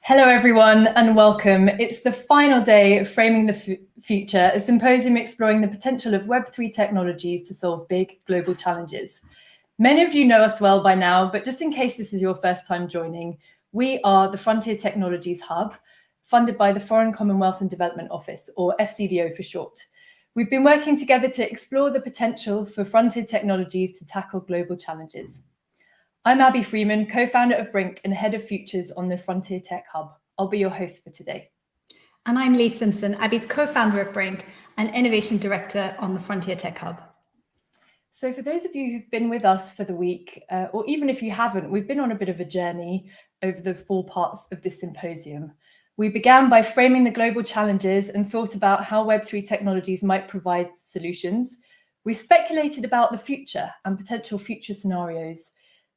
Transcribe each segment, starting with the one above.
Hello everyone and welcome. It's the final day of Framing the Future, a symposium exploring the potential of Web3 technologies to solve big global challenges. Many of you know us well by now, but just in case this is your first time joining, we are the Frontier Technologies Hub, funded by the Foreign Commonwealth and Development Office, or FCDO for short. We've been working together to explore the potential for frontier technologies to tackle global challenges. I'm Abby Freeman, co-founder of Brink and head of futures on the Frontier Tech Hub. I'll be your host for today. And I'm Lea Simpson, Abby's co-founder of Brink and innovation director on the Frontier Tech Hub. So for those of you who've been with us for the week, or even if you haven't, we've been on a bit of a journey over the 4 parts of this symposium. We began by framing the global challenges and thought about how Web3 technologies might provide solutions. We speculated about the future and potential future scenarios.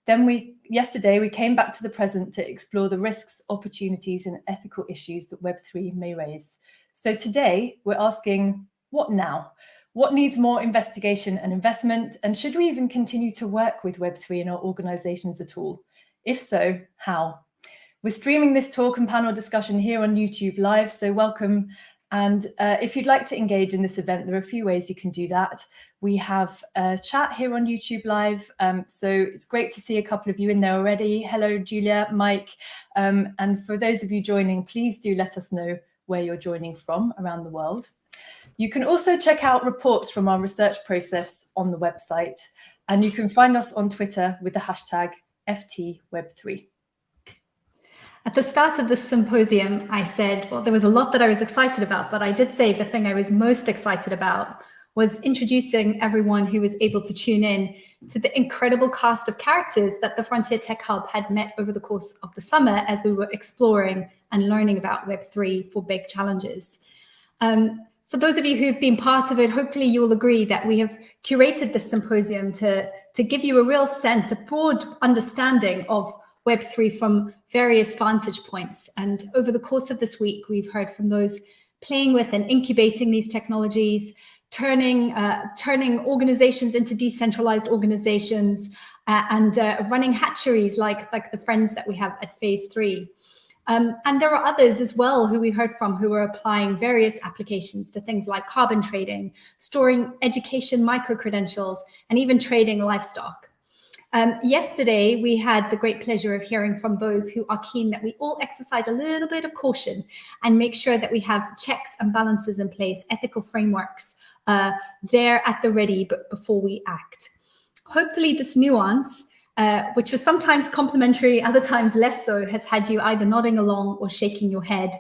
Then yesterday we came back to the present to explore the risks, opportunities, and ethical issues that Web3 may raise. So today we're asking, what now? What needs more investigation and investment? And should we even continue to work with Web3 in our organizations at all? If so, how? We're streaming this talk and panel discussion here on YouTube Live, so welcome. And if you'd like to engage in this event, there are a few ways you can do that. We have a chat here on YouTube Live, so it's great to see a couple of you in there already. Hello, Julia, Mike. And for those of you joining, please do let us know where you're joining from around the world. You can also check out reports from our research process on the website, and you can find us on Twitter with the hashtag FTWeb3. At the start of this symposium, I said, well, there was a lot that I was excited about, but I did say the thing I was most excited about was introducing everyone who was able to tune in to the incredible cast of characters that the Frontier Tech Hub had met over the course of the summer as we were exploring and learning about Web3 for big challenges. For those of you who've been part of it, hopefully you will agree that we have curated this symposium to give you a real sense, a broad understanding of Web3 from various vantage points. And over the course of this week, we've heard from those playing with and incubating these technologies, turning organizations into decentralized organizations, and running hatcheries like the friends that we have at phase 3. And there are others as well who we heard from who are applying various applications to things like carbon trading, storing education micro-credentials, and even trading livestock. Yesterday, we had the great pleasure of hearing from those who are keen that we all exercise a little bit of caution and make sure that we have checks and balances in place, ethical frameworks there at the ready but before we act. Hopefully this nuance, which was sometimes complimentary, other times less so, has had you either nodding along or shaking your head.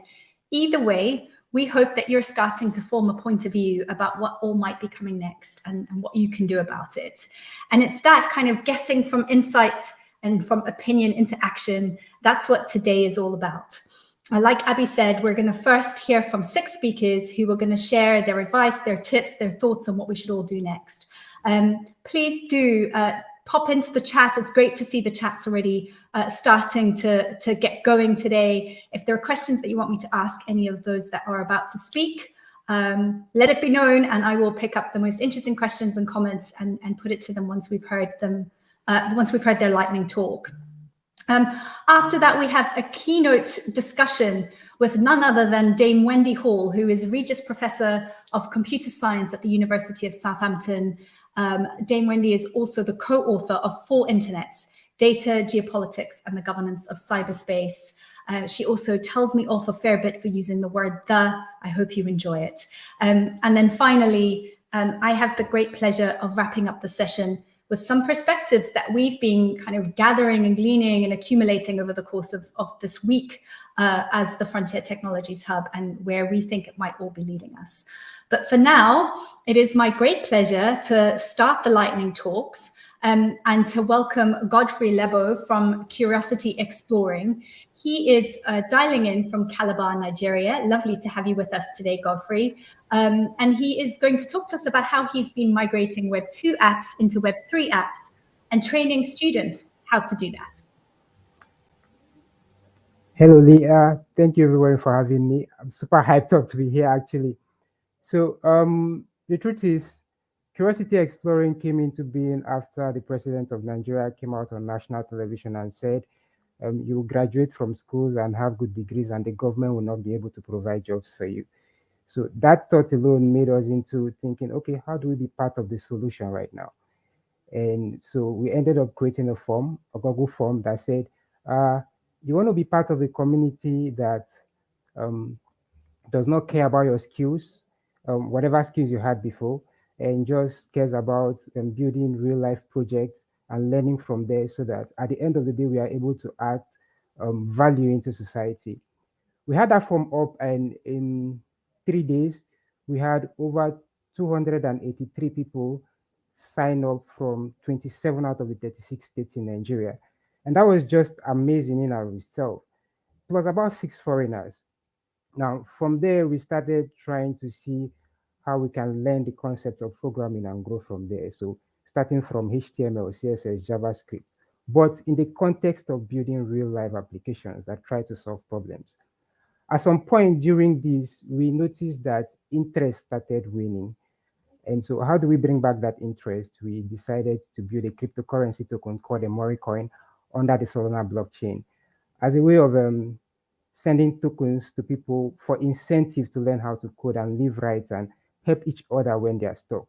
Either way, we hope that you're starting to form a point of view about what all might be coming next and what you can do about it. And it's that kind of getting from insight and from opinion into action. That's what today is all about. Like Abby said, we're going to first hear from 6 speakers who are going to share their advice, their tips, their thoughts on what we should all do next. Please do pop into the chat. It's great to see the chats already starting to get going today. If there are questions that you want me to ask any of those that are about to speak, let it be known, and I will pick up the most interesting questions and comments and put it to them once we've heard them, once we've heard their lightning talk. After that, we have a keynote discussion with none other than Dame Wendy Hall, who is Regis Professor of Computer Science at the University of Southampton. Dame Wendy is also the co-author of 4 Internets, Data, Geopolitics, and the Governance of Cyberspace. She also tells me off a fair bit for using the word "the." I hope you enjoy it. And then finally, I have the great pleasure of wrapping up the session with some perspectives that we've been kind of gathering and gleaning and accumulating over the course of this week as the Frontier Technologies Hub, and where we think it might all be leading us. But for now, it is my great pleasure to start the lightning talks and to welcome Godfrey Lebo from Curiosity Exploring. He is dialing in from Calabar, Nigeria. Lovely to have you with us today, Godfrey. And he is going to talk to us about how he's been migrating Web 2 apps into Web 3 apps and training students how to do that. Hello, Leah. Thank you everyone for having me. I'm super hyped up to be here actually. So the truth is, Curiosity Exploring came into being after the president of Nigeria came out on national television and said, you will graduate from schools and have good degrees and the government will not be able to provide jobs for you. So that thought alone made us into thinking, okay, how do we be part of the solution right now? And so we ended up creating a form, a Google form that said, you want to be part of a community that um, does not care about your skills, whatever skills you had before, and just cares about building real life projects and learning from there so that at the end of the day, we are able to add value into society. We had that form up, and in 3 days, we had over 283 people sign up from 27 out of the 36 states in Nigeria. And that was just amazing in and of itself. It was about 6 foreigners. Now, from there, we started trying to see how we can learn the concept of programming and grow from there. So, starting from HTML, CSS, JavaScript, but in the context of building real life applications that try to solve problems. At some point during this, we noticed that interest started waning. And so, how do we bring back that interest? We decided to build a cryptocurrency token called a Mori coin under the Solana blockchain as a way of sending tokens to people for incentive to learn how to code and live right and help each other when they are stuck.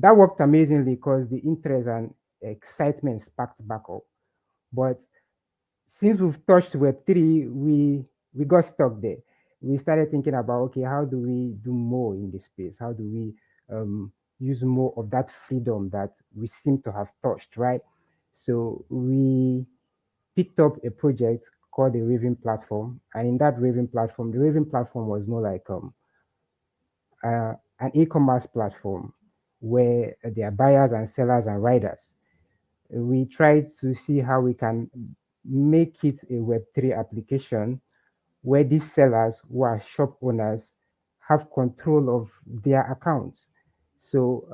That worked amazingly because the interest and excitement sparked back up. But since we've touched Web3, we got stuck there. We started thinking about, okay, how do we do more in this space? How do we use more of that freedom that we seem to have touched, right? So we picked up a project called the Raven Platform, and in that Raven Platform, the Raven Platform was more like an e-commerce platform where there are buyers and sellers and riders. We tried to see how we can make it a Web3 application where these sellers who are shop owners have control of their accounts. So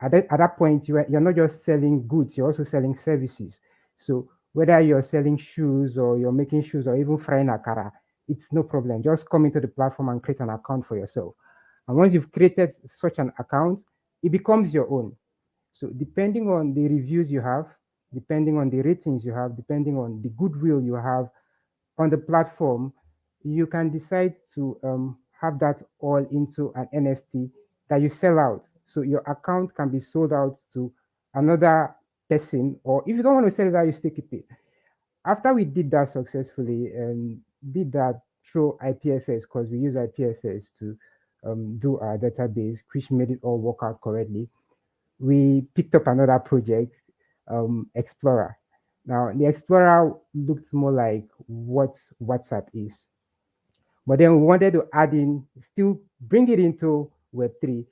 at that point, you're not just selling goods, you're also selling services. So whether you're selling shoes or you're making shoes or even frying akara, it's no problem. Just come into the platform and create an account for yourself. And once you've created such an account, it becomes your own. So depending on the reviews you have, depending on the ratings you have, depending on the goodwill you have on the platform, you can decide to have that all into an NFT that you sell out. So your account can be sold out to another person, or if you don't want to sell it out, you still keep it. After we did that successfully and did that through IPFS, because we use IPFS to do our database, which made it all work out correctly, we picked up another project, Explorer. Now, the Explorer looked more like what WhatsApp is. But then we wanted to add in, still bring it into Web3.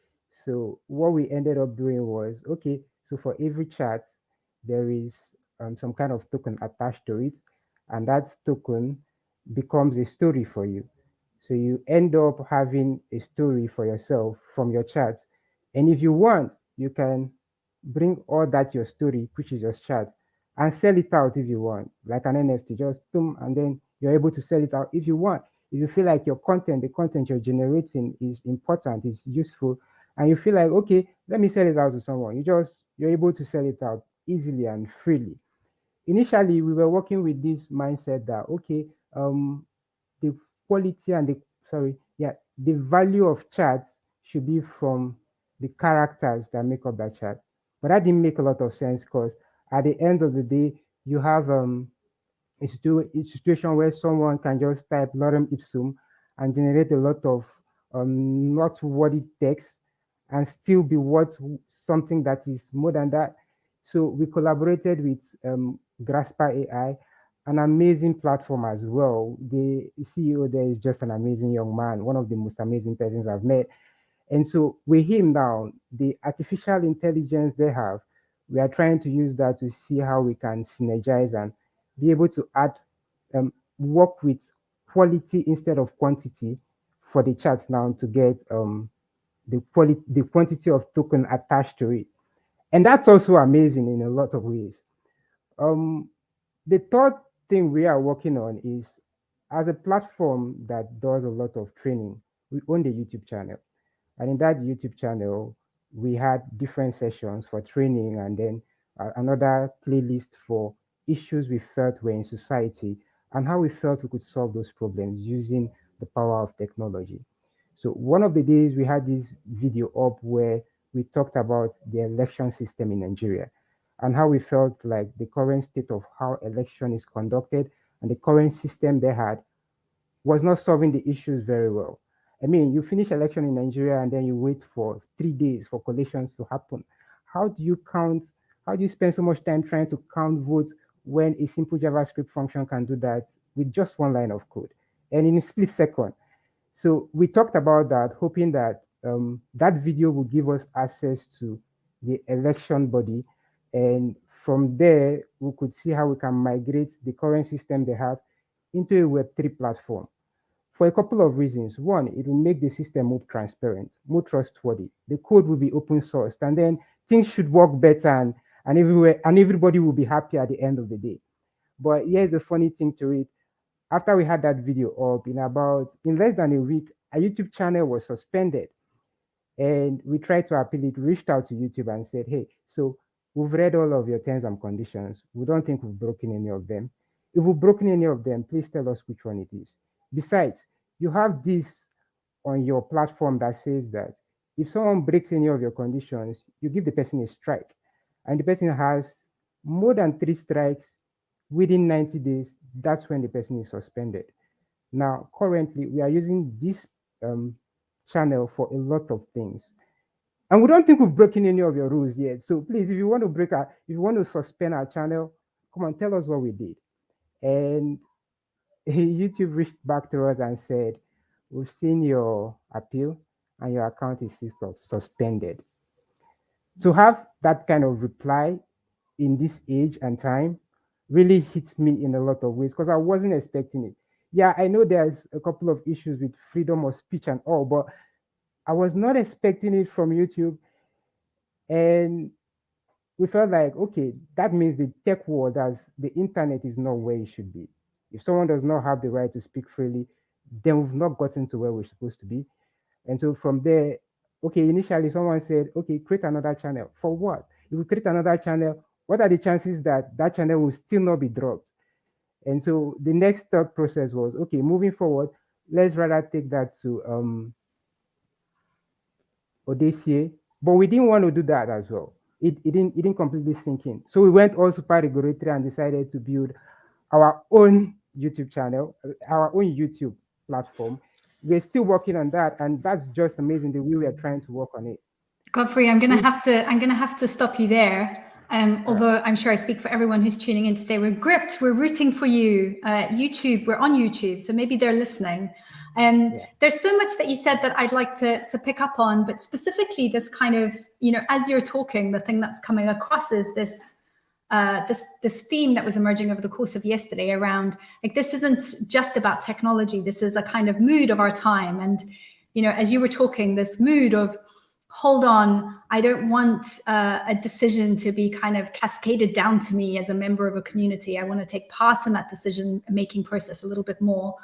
So what we ended up doing was, okay, so for every chat, there is some kind of token attached to it. And that token becomes a story for you. So you end up having a story for yourself from your chats. And if you want, you can bring all that your story, which is your chat, and sell it out if you want, like an NFT, just boom, and then you're able to sell it out if you want. If you feel like your content, the content you're generating is important, is useful, and you feel like, okay, let me sell it out to someone, you're able to sell it out easily and freely. Initially, we were working with this mindset that, okay, the quality and the sorry, yeah, the value of chat should be from the characters that make up that chat. But that didn't make a lot of sense because at the end of the day, you have a situation where someone can just type lorem ipsum and generate a lot of not worthy text and still be worth something that is more than that. So we collaborated with Grasper AI, an amazing platform as well. The CEO there is just an amazing young man, one of the most amazing persons I've met. And so with him now, the artificial intelligence they have, we are trying to use that to see how we can synergize and be able to add work with quality instead of quantity for the charts now to get the quantity of token attached to it. And that's also amazing in a lot of ways. The third thing we are working on is, as a platform that does a lot of training, we own the YouTube channel. And in that YouTube channel, we had different sessions for training, and then another playlist for issues we felt were in society and how we felt we could solve those problems using the power of technology. So one of the days we had this video up where we talked about the election system in Nigeria and how we felt like the current state of how election is conducted and the current system they had was not solving the issues very well. I mean, you finish election in Nigeria and then you wait for 3 days for collations to happen. How do you count? How do you spend so much time trying to count votes when a simple JavaScript function can do that with just one line of code and in a split second? So we talked about that, hoping that that video would give us access to the election body. And from there, we could see how we can migrate the current system they have into a Web3 platform for a couple of reasons. One, it will make the system more transparent, more trustworthy. The code will be open sourced, and then things should work better and everywhere, and everybody will be happy at the end of the day. But here's the funny thing to it. After we had that video up, in less than a week, our YouTube channel was suspended. And we tried to appeal it, reached out to YouTube and said, hey, so we've read all of your terms and conditions. We don't think we've broken any of them. If we've broken any of them, please tell us which one it is. Besides, you have this on your platform that says that if someone breaks any of your conditions, you give the person a strike. And the person has more than 3 strikes within 90 days, that's when the person is suspended. Now, currently, we are using this channel for a lot of things. And we don't think we've broken any of your rules yet. So please, if you want to suspend our channel, come on, tell us what we did. And YouTube reached back to us and said, we've seen your appeal and your account is still suspended. To have that kind of reply in this age and time really hits me in a lot of ways because I wasn't expecting it. Yeah, I know there's a couple of issues with freedom of speech and all, but I was not expecting it from YouTube. And we felt like, okay, that means the tech world, as the internet, is not where it should be. If someone does not have the right to speak freely, then we've not gotten to where we're supposed to be. And so from there, okay, initially someone said, okay, create another channel. For what? If we create another channel, what are the chances that that channel will still not be dropped? And so the next thought process was, okay, moving forward, let's rather take that to Audacia. But we didn't want to do that as well. It didn't completely sink in. So we went all super regulatory and decided to build our own YouTube channel, our own YouTube platform. We're still working on that, and that's just amazing the way we are trying to work on it. Godfrey, I'm gonna have to stop you there. Although I'm sure I speak for everyone who's tuning in to say we're gripped, we're rooting for you. YouTube, we're on YouTube, so maybe they're listening. There's so much that you said that I'd like to pick up on, but specifically this kind of, as you're talking, the thing that's coming across is this theme that was emerging over the course of yesterday around, like, this isn't just about technology. This is a kind of mood of our time. And, as you were talking, this mood of, hold on, I don't want a decision to be kind of cascaded down to me as a member of a community. I want to take part in that decision-making process a little bit more.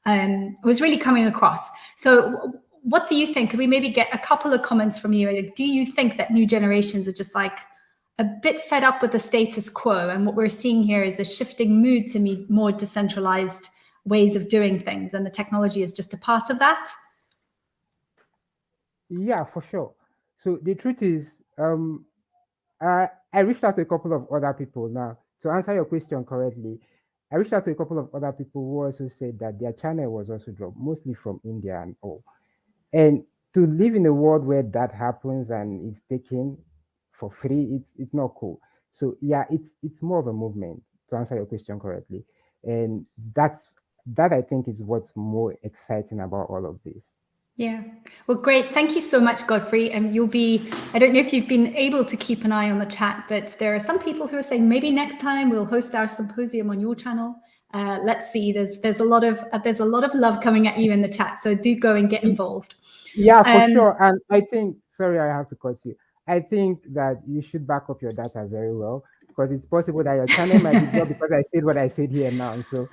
It was really coming across. So what do you think? Could we maybe get a couple of comments from you? Like, do you think that new generations are just like a bit fed up with the status quo, and what we're seeing here is a shifting mood to meet more decentralized ways of doing things, and the technology is just a part of that? Yeah, for sure. So the truth is, I reached out to a couple of other people. Now, to answer your question correctly, I reached out to a couple of other people who also said that their channel was also dropped, mostly from India and all. And to live in a world where that happens and it's taken for free, it's not cool. So yeah, it's more of a movement, to answer your question correctly. And that I think is what's more exciting about all of this. Yeah. Well, great. Thank you so much, Godfrey. And I don't know if you've been able to keep an eye on the chat, but there are some people who are saying maybe next time we'll host our symposium on your channel. Let's see. There's a lot of love coming at you in the chat. So do go and get involved. Yeah, for sure. And I think, sorry, I have to cut you. I think that you should back up your data very well, because it's possible that your channel might be blocked because I said what I said here now. So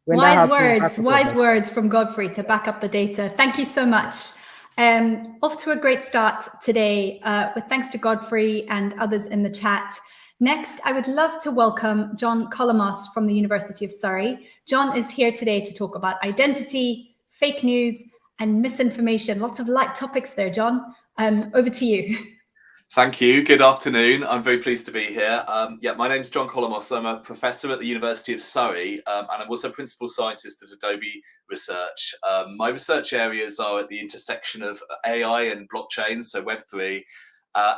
when that happens, wise words from Godfrey to back up the data. Thank you so much. Off to a great start today, with thanks to Godfrey and others in the chat. Next, I would love to welcome John Colomos from the University of Surrey. John is here today to talk about identity, fake news, and misinformation. Lots of light topics there, John. Over to you. Thank you. Good afternoon. I'm very pleased to be here. My name's John Colomos. I'm a professor at the University of Surrey, and I'm also principal scientist at Adobe Research. My research areas are at the intersection of AI and blockchain, so Web3.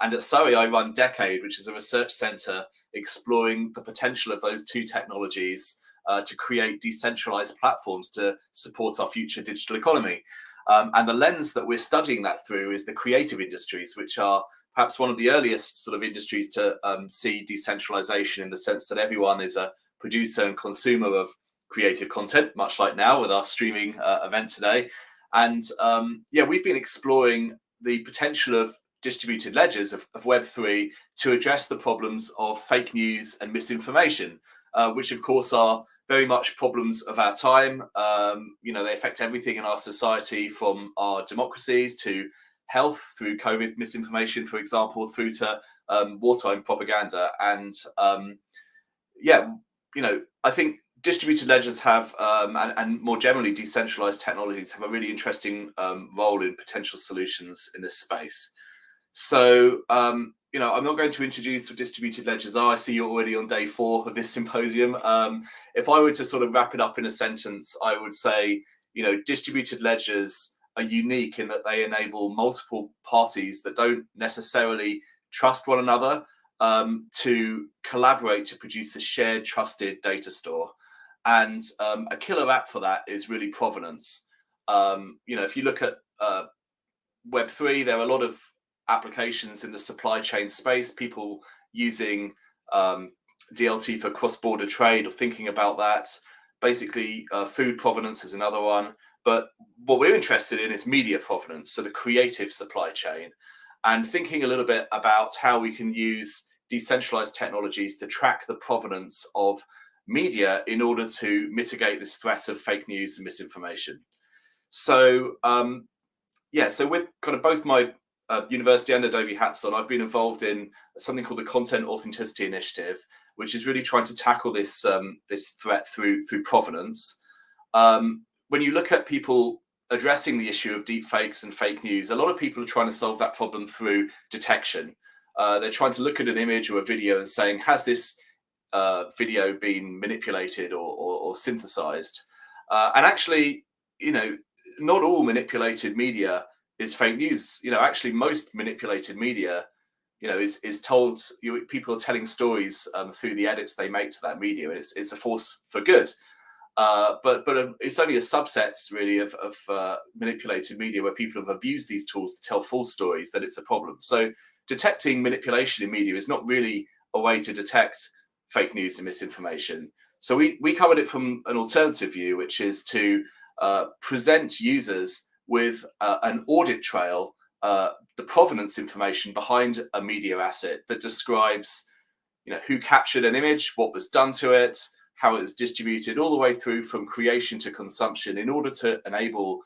And at Surrey, I run Decade, which is a research centre exploring the potential of those two technologies to create decentralised platforms to support our future digital economy. And the lens that we're studying that through is the creative industries, which are perhaps one of the earliest sort of industries to see decentralization, in the sense that everyone is a producer and consumer of creative content, much like now with our streaming event today. And we've been exploring the potential of distributed ledgers of Web3 to address the problems of fake news and misinformation, which of course are very much problems of our time. They affect everything in our society, from our democracies to health through COVID misinformation, for example, through to wartime propaganda. And I think distributed ledgers have, and more generally decentralized technologies, have a really interesting role in potential solutions in this space. So, I'm not going to introduce what distributed ledgers are. I see you're already on day 4 of this symposium. If I were to sort of wrap it up in a sentence, I would say, distributed ledgers are unique in that they enable multiple parties that don't necessarily trust one another to collaborate to produce a shared, trusted data store. And a killer app for that is really provenance. If you look at Web3, there are a lot of applications in the supply chain space, people using DLT for cross-border trade or thinking about that. Basically, food provenance is another one. But what we're interested in is media provenance, so the creative supply chain, and thinking a little bit about how we can use decentralized technologies to track the provenance of media in order to mitigate this threat of fake news and misinformation. So, so with kind of both my university and Adobe hats on, I've been involved in something called the Content Authenticity Initiative, which is really trying to tackle this this threat through provenance. When you look at people addressing the issue of deep fakes and fake news, a lot of people are trying to solve that problem through detection. They're trying to look at an image or a video and saying, has this video been manipulated or synthesized? And actually, not all manipulated media is fake news. Actually, most manipulated media, is told, people are telling stories through the edits they make to that media. It's a force for good. But it's only a subset, really, of manipulated media where people have abused these tools to tell false stories that it's a problem. So detecting manipulation in media is not really a way to detect fake news and misinformation. So we covered it from an alternative view, which is to present users with an audit trail, the provenance information behind a media asset that describes, who captured an image, what was done to it, how it was distributed, all the way through from creation to consumption, in order to enable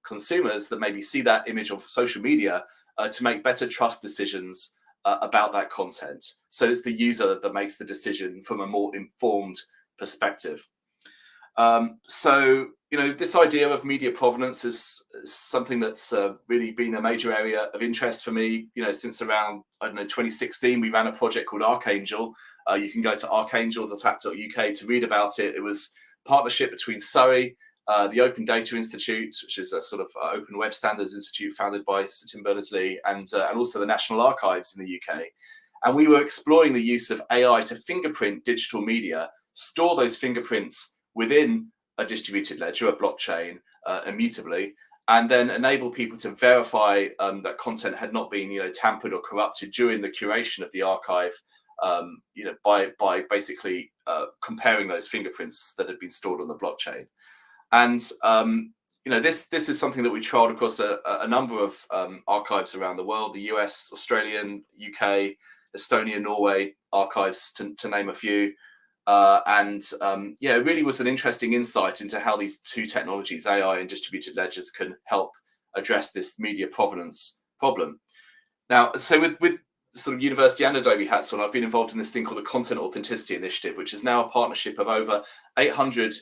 consumers that maybe see that image on social media to make better trust decisions about that content. So it's the user that makes the decision from a more informed perspective. This idea of media provenance is something that's really been a major area of interest for me. Since around 2016, we ran a project called Archangel. You can go to archangel.app.uk to read about it. It was a partnership between Surrey, the Open Data Institute, which is a sort of open web standards institute founded by Sir Tim Berners-Lee, and also the National Archives in the UK. And we were exploring the use of AI to fingerprint digital media, store those fingerprints within a distributed ledger, a blockchain, immutably, and then enable people to verify that content had not been, tampered or corrupted during the curation of the archive, by basically comparing those fingerprints that had been stored on the blockchain. And this is something that we trialed across a number of archives around the world: the US, Australian, UK, Estonia, Norway archives, to name a few. It really was an interesting insight into how these two technologies, AI and distributed ledgers, can help address this media provenance problem. Now, so with sort of university and Adobe hats on, I've been involved in this thing called the Content Authenticity Initiative, which is now a partnership of over 800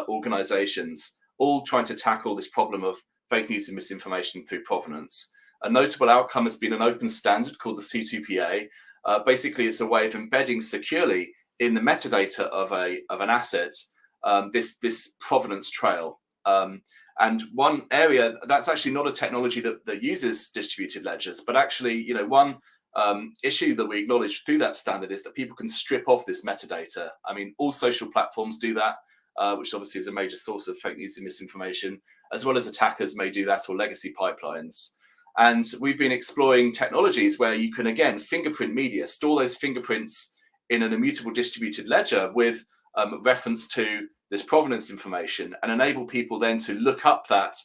organizations, all trying to tackle this problem of fake news and misinformation through provenance. A notable outcome has been an open standard called the C2PA. Basically, it's a way of embedding securely in the metadata of an asset this provenance trail. And one area that's actually not a technology that uses distributed ledgers, but actually, one issue that we acknowledge through that standard is that people can strip off this metadata. I mean, all social platforms do that, which obviously is a major source of fake news and misinformation, as well as attackers may do that, or legacy pipelines. And we've been exploring technologies where you can, again, fingerprint media, store those fingerprints in an immutable distributed ledger with reference to this provenance information, and enable people then to look up that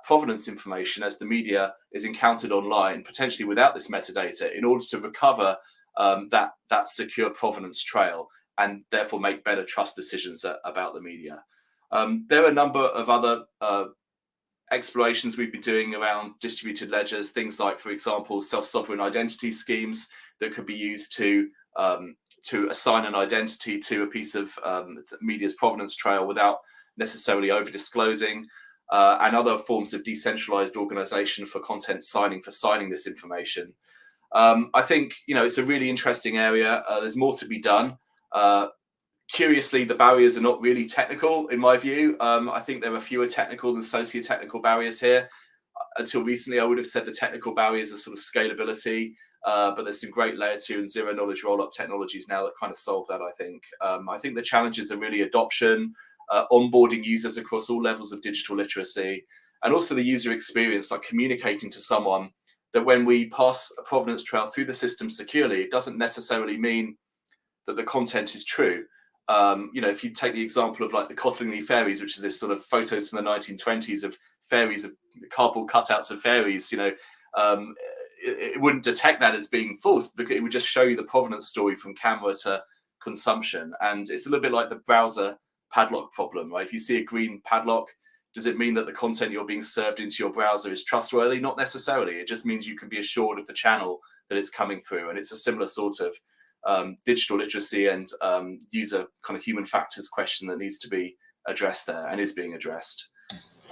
provenance information as the media is encountered online, potentially without this metadata, in order to recover that secure provenance trail, and therefore make better trust decisions about the media. There are a number of other explorations we've been doing around distributed ledgers, things like, for example, self-sovereign identity schemes that could be used to assign an identity to a piece of media's provenance trail without necessarily over-disclosing, and other forms of decentralized organization for content signing, for signing this information. I think, it's a really interesting area. There's more to be done. Curiously, the barriers are not really technical, in my view. I think there are fewer technical than socio-technical barriers here. Until recently, I would have said the technical barriers are sort of scalability, but there's some great layer 2 and zero knowledge roll-up technologies now that kind of solve that, I think. I think the challenges are really adoption, onboarding users across all levels of digital literacy, and also the user experience, like communicating to someone that when we pass a provenance trail through the system securely, it doesn't necessarily mean that the content is true. If you take the example of like the Cottingley fairies, which is this sort of photos from the 1920s of fairies, of cardboard cutouts of fairies, it wouldn't detect that as being false, because it would just show you the provenance story from camera to consumption. And it's a little bit like the browser padlock problem, right? If you see a green padlock, does it mean that the content you're being served into your browser is trustworthy? Not necessarily. It just means you can be assured of the channel that it's coming through. And it's a similar sort of digital literacy and user kind of human factors question that needs to be addressed there, and is being addressed.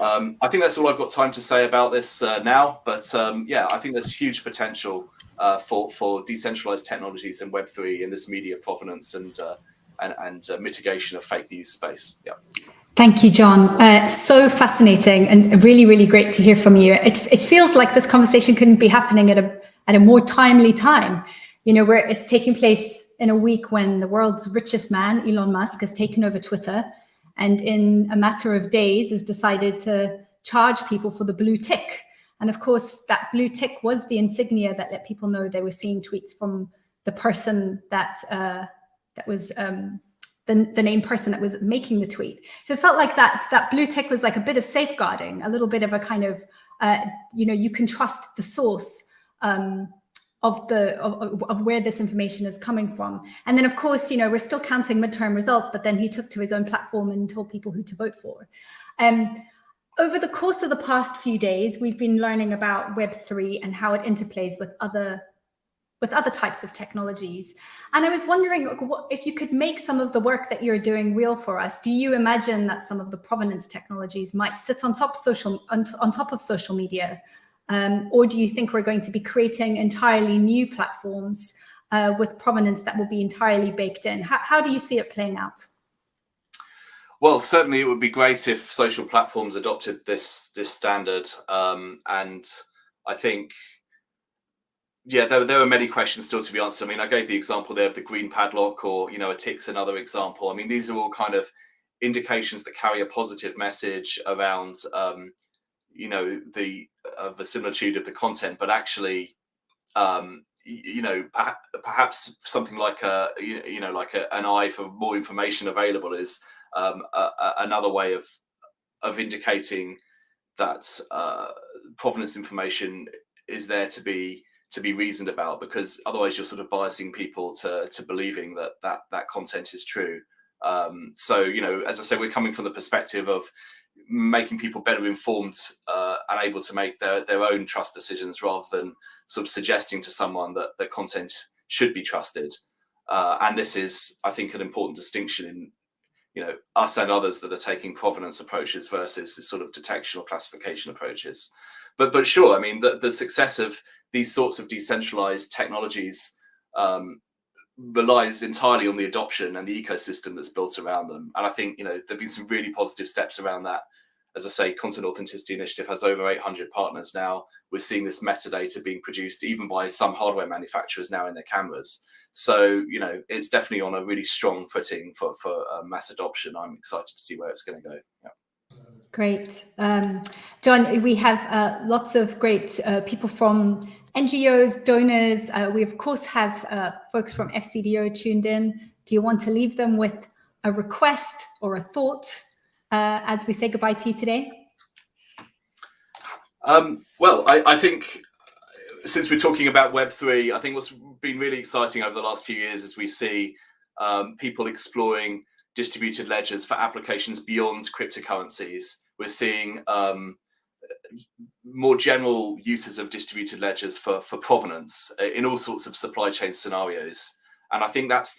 I think that's all I've got time to say about this now, but I think there's huge potential for decentralized technologies in Web3 in this media provenance and mitigation of fake news space. Yeah. Thank you, John. So fascinating and really, really great to hear from you. It feels like this conversation couldn't be happening at a more timely time, where it's taking place in a week when the world's richest man, Elon Musk, has taken over Twitter, and in a matter of days has decided to charge people for the blue tick. And of course, that blue tick was the insignia that let people know they were seeing tweets from the person that was the named person that was making the tweet. So it felt like that blue tick was like a bit of safeguarding, a little bit of a kind of, you can trust the source of where this information is coming from. And then, of course, we're still counting midterm results, but then he took to his own platform and told people who to vote for. Over the course of the past few days, we've been learning about Web3 and how it interplays with other types of technologies. And I was wondering if you could make some of the work that you're doing real for us. Do you imagine that some of the provenance technologies might sit on top of social media? Or do you think we're going to be creating entirely new platforms with provenance that will be entirely baked in? How do you see it playing out? Well, certainly it would be great if social platforms adopted this standard. And I think, there are many questions still to be answered. I mean, I gave the example there of the green padlock, or, a tick's another example. I mean, these are all kind of indications that carry a positive message around, the verisimilitude of the content, but actually, perhaps something like an eye for more information available is another way of indicating that provenance information is there to be reasoned about, because otherwise you're sort of biasing people to believing that content is true. So, as I say, we're coming from the perspective of making people better informed and able to make their own trust decisions, rather than sort of suggesting to someone that content should be trusted. And this is, I think, an important distinction in us and others that are taking provenance approaches versus this sort of detection or classification approaches. But sure, I mean, the success of these sorts of decentralized technologies relies entirely on the adoption and the ecosystem that's built around them. And I think, there've been some really positive steps around that. As I say, Content Authenticity Initiative has over 800 partners now. We're seeing this metadata being produced even by some hardware manufacturers now in their cameras. So, it's definitely on a really strong footing for mass adoption. I'm excited to see where it's going to go. Yeah. Great. John, we have lots of great people from NGOs, donors. We, of course, have folks from FCDO tuned in. Do you want to leave them with a request or a thought as we say goodbye to you today? Well, I think, since we're talking about Web3, I think what's been really exciting over the last few years is we see people exploring distributed ledgers for applications beyond cryptocurrencies. We're seeing more general uses of distributed ledgers for provenance in all sorts of supply chain scenarios. And I think that's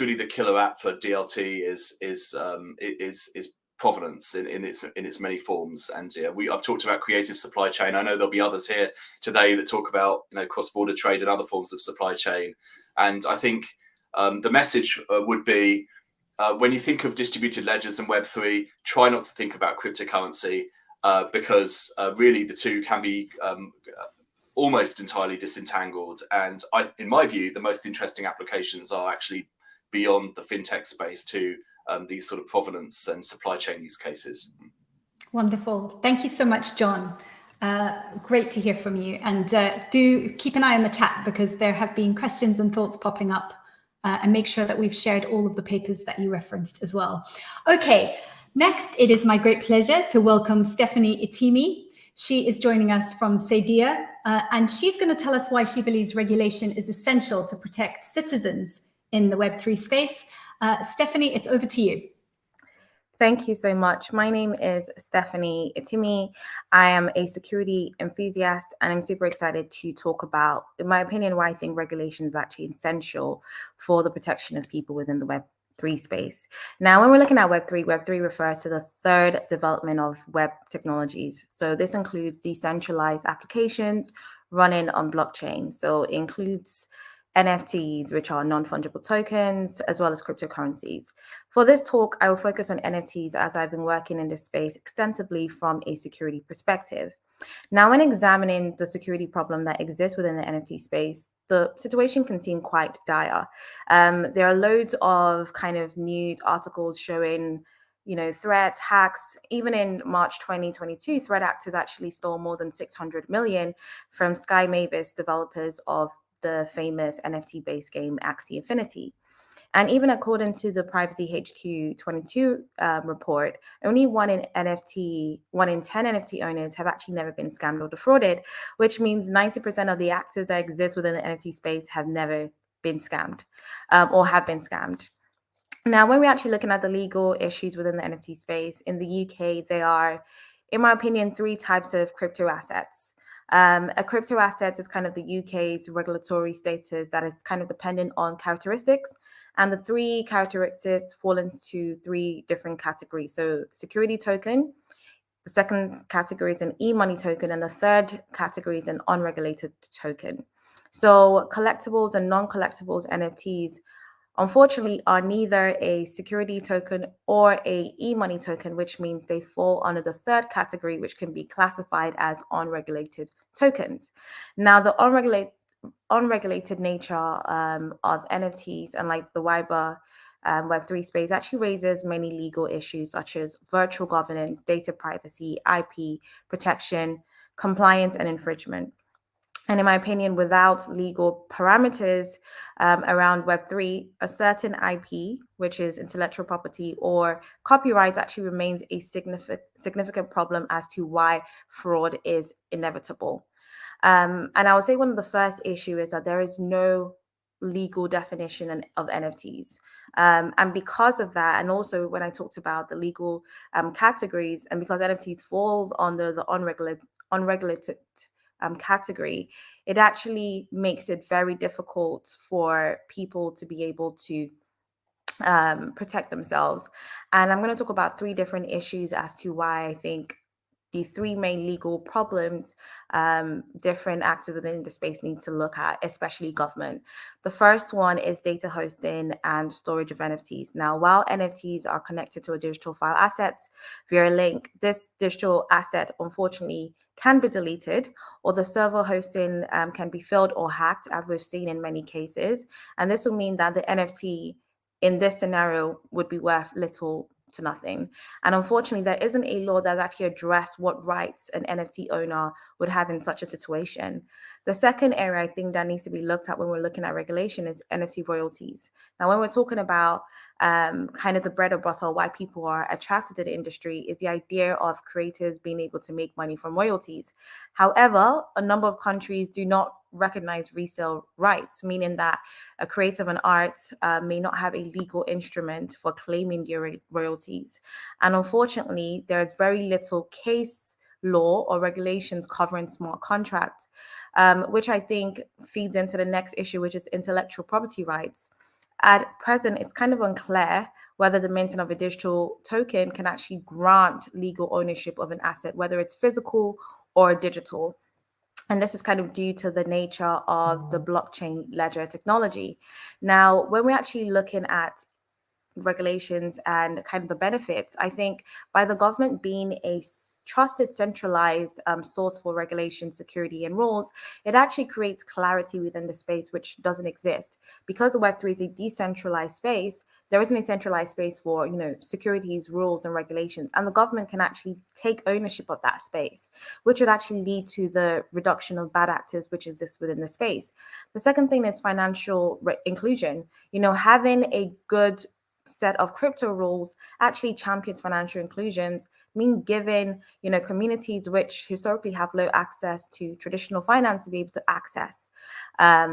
really the killer app for DLT is provenance in its many forms. And I've talked about creative supply chain. I know there'll be others here today that talk about cross-border trade and other forms of supply chain. And I think the message would be, when you think of distributed ledgers and Web3, try not to think about cryptocurrency, because really the two can be almost entirely disentangled. And in my view, the most interesting applications are actually beyond the fintech space to these sort of provenance and supply chain use cases. Wonderful. Thank you so much, John. Great to hear from you. And do keep an eye on the chat, because there have been questions and thoughts popping up, and make sure that we've shared all of the papers that you referenced as well. Okay, next, it is my great pleasure to welcome Stephanie Itimi. She is joining us from CEDIA, and she's going to tell us why she believes regulation is essential to protect citizens in the Web3 space. Stephanie, it's over to you. Thank you so much. My name is Stephanie Itimi. I am a security enthusiast, and I'm super excited to talk about, in my opinion, why I think regulation is actually essential for the protection of people within the Web3 space. Now, when we're looking at Web3 refers to the third development of web technologies. So this includes decentralized applications running on blockchain. So it includes NFTs, which are non-fungible tokens, as well as cryptocurrencies. For this talk, I will focus on NFTs, as I've been working in this space extensively from a security perspective. Now, when examining the security problem that exists within the NFT space, the situation can seem quite dire. There are loads of kind of news articles showing threats, hacks. Even in March 2022, threat actors actually stole more than 600 million from Sky Mavis, developers of the famous NFT-based game Axie Infinity. And even according to the Privacy HQ 22 report, only 1 in 10 NFT owners have actually never been scammed or defrauded, which means 90% of the actors that exist within the NFT space have never been scammed or have been scammed. Now, when we're actually looking at the legal issues within the NFT space, in the UK, there are, in my opinion, 3 types of crypto assets. A crypto asset is kind of the UK's regulatory status that is kind of dependent on characteristics. And the 3 characteristics fall into 3 different categories. So security token, the second category is an e-money token, and the third category is an unregulated token. So collectibles and non-collectibles NFTs, unfortunately, are neither a security token or a e-money token, which means they fall under the third category, which can be classified as unregulated tokens. Now, the unregulated nature of NFTs and like the wider Web3 space actually raises many legal issues such as virtual governance, data privacy, IP protection, compliance, and infringement. And in my opinion, without legal parameters around Web3, a certain IP, which is intellectual property or copyright, actually remains a significant problem as to why fraud is inevitable. And I would say one of the first issues is that there is no legal definition of NFTs. And because of that, and also when I talked about the legal categories, and because NFTs falls under the unregulated category, it actually makes it very difficult for people to be able to protect themselves. And I'm going to talk about 3 different issues as to why I think the 3 main legal problems different actors within the space need to look at, especially government. The first one is data hosting and storage of NFTs. Now, while NFTs are connected to a digital file asset via a link, this digital asset, unfortunately, can be deleted, or the server hosting can be filled or hacked, as we've seen in many cases. And this will mean that the NFT in this scenario would be worth little to nothing. And unfortunately, there isn't a law that actually addressed what rights an NFT owner would have in such a situation. The second area I think that needs to be looked at when we're looking at regulation is NFT royalties. Now, when we're talking about kind of the bread and butter, why people are attracted to the industry is the idea of creators being able to make money from royalties. However, a number of countries do not recognize resale rights, meaning that a creator of an art may not have a legal instrument for claiming your royalties. And unfortunately, there's very little case law or regulations covering smart contracts, which I think feeds into the next issue, which is intellectual property rights. At present, it's kind of unclear whether the minting of a digital token can actually grant legal ownership of an asset, whether it's physical or digital. And this is kind of due to the nature of the blockchain ledger technology. Now, when we're actually looking at regulations and kind of the benefits, I think by the government being a trusted centralized source for regulation, security, and rules, it actually creates clarity within the space, which doesn't exist. Because Web3 is a decentralized space, there isn't a centralized space for, securities, rules, and regulations. And the government can actually take ownership of that space, which would actually lead to the reduction of bad actors which exist within the space. The second thing is financial inclusion. Having a good set of crypto rules actually champions financial inclusions, mean giving communities which historically have low access to traditional finance to be able to access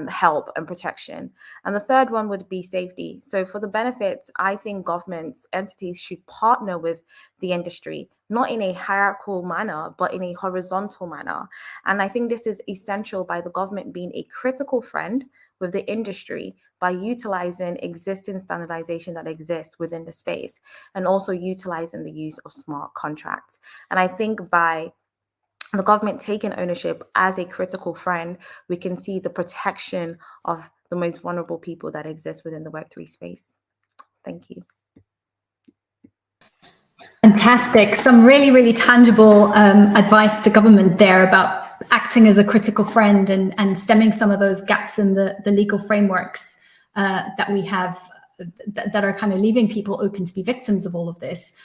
help and protection. And the third one would be safety. So for the benefits, I think governments, entities should partner with the industry, not in a hierarchical manner, but in a horizontal manner. And I think this is essential by the government being a critical friend with the industry by utilizing existing standardization that exists within the space and also utilizing the use of smart contracts. And I think by the government taking ownership as a critical friend, we can see the protection of the most vulnerable people that exist within the Web3 space. Thank you. Fantastic. Some really, really tangible advice to government there about acting as a critical friend and stemming some of those gaps in the legal frameworks that we have that are kind of leaving people open to be victims of all of this.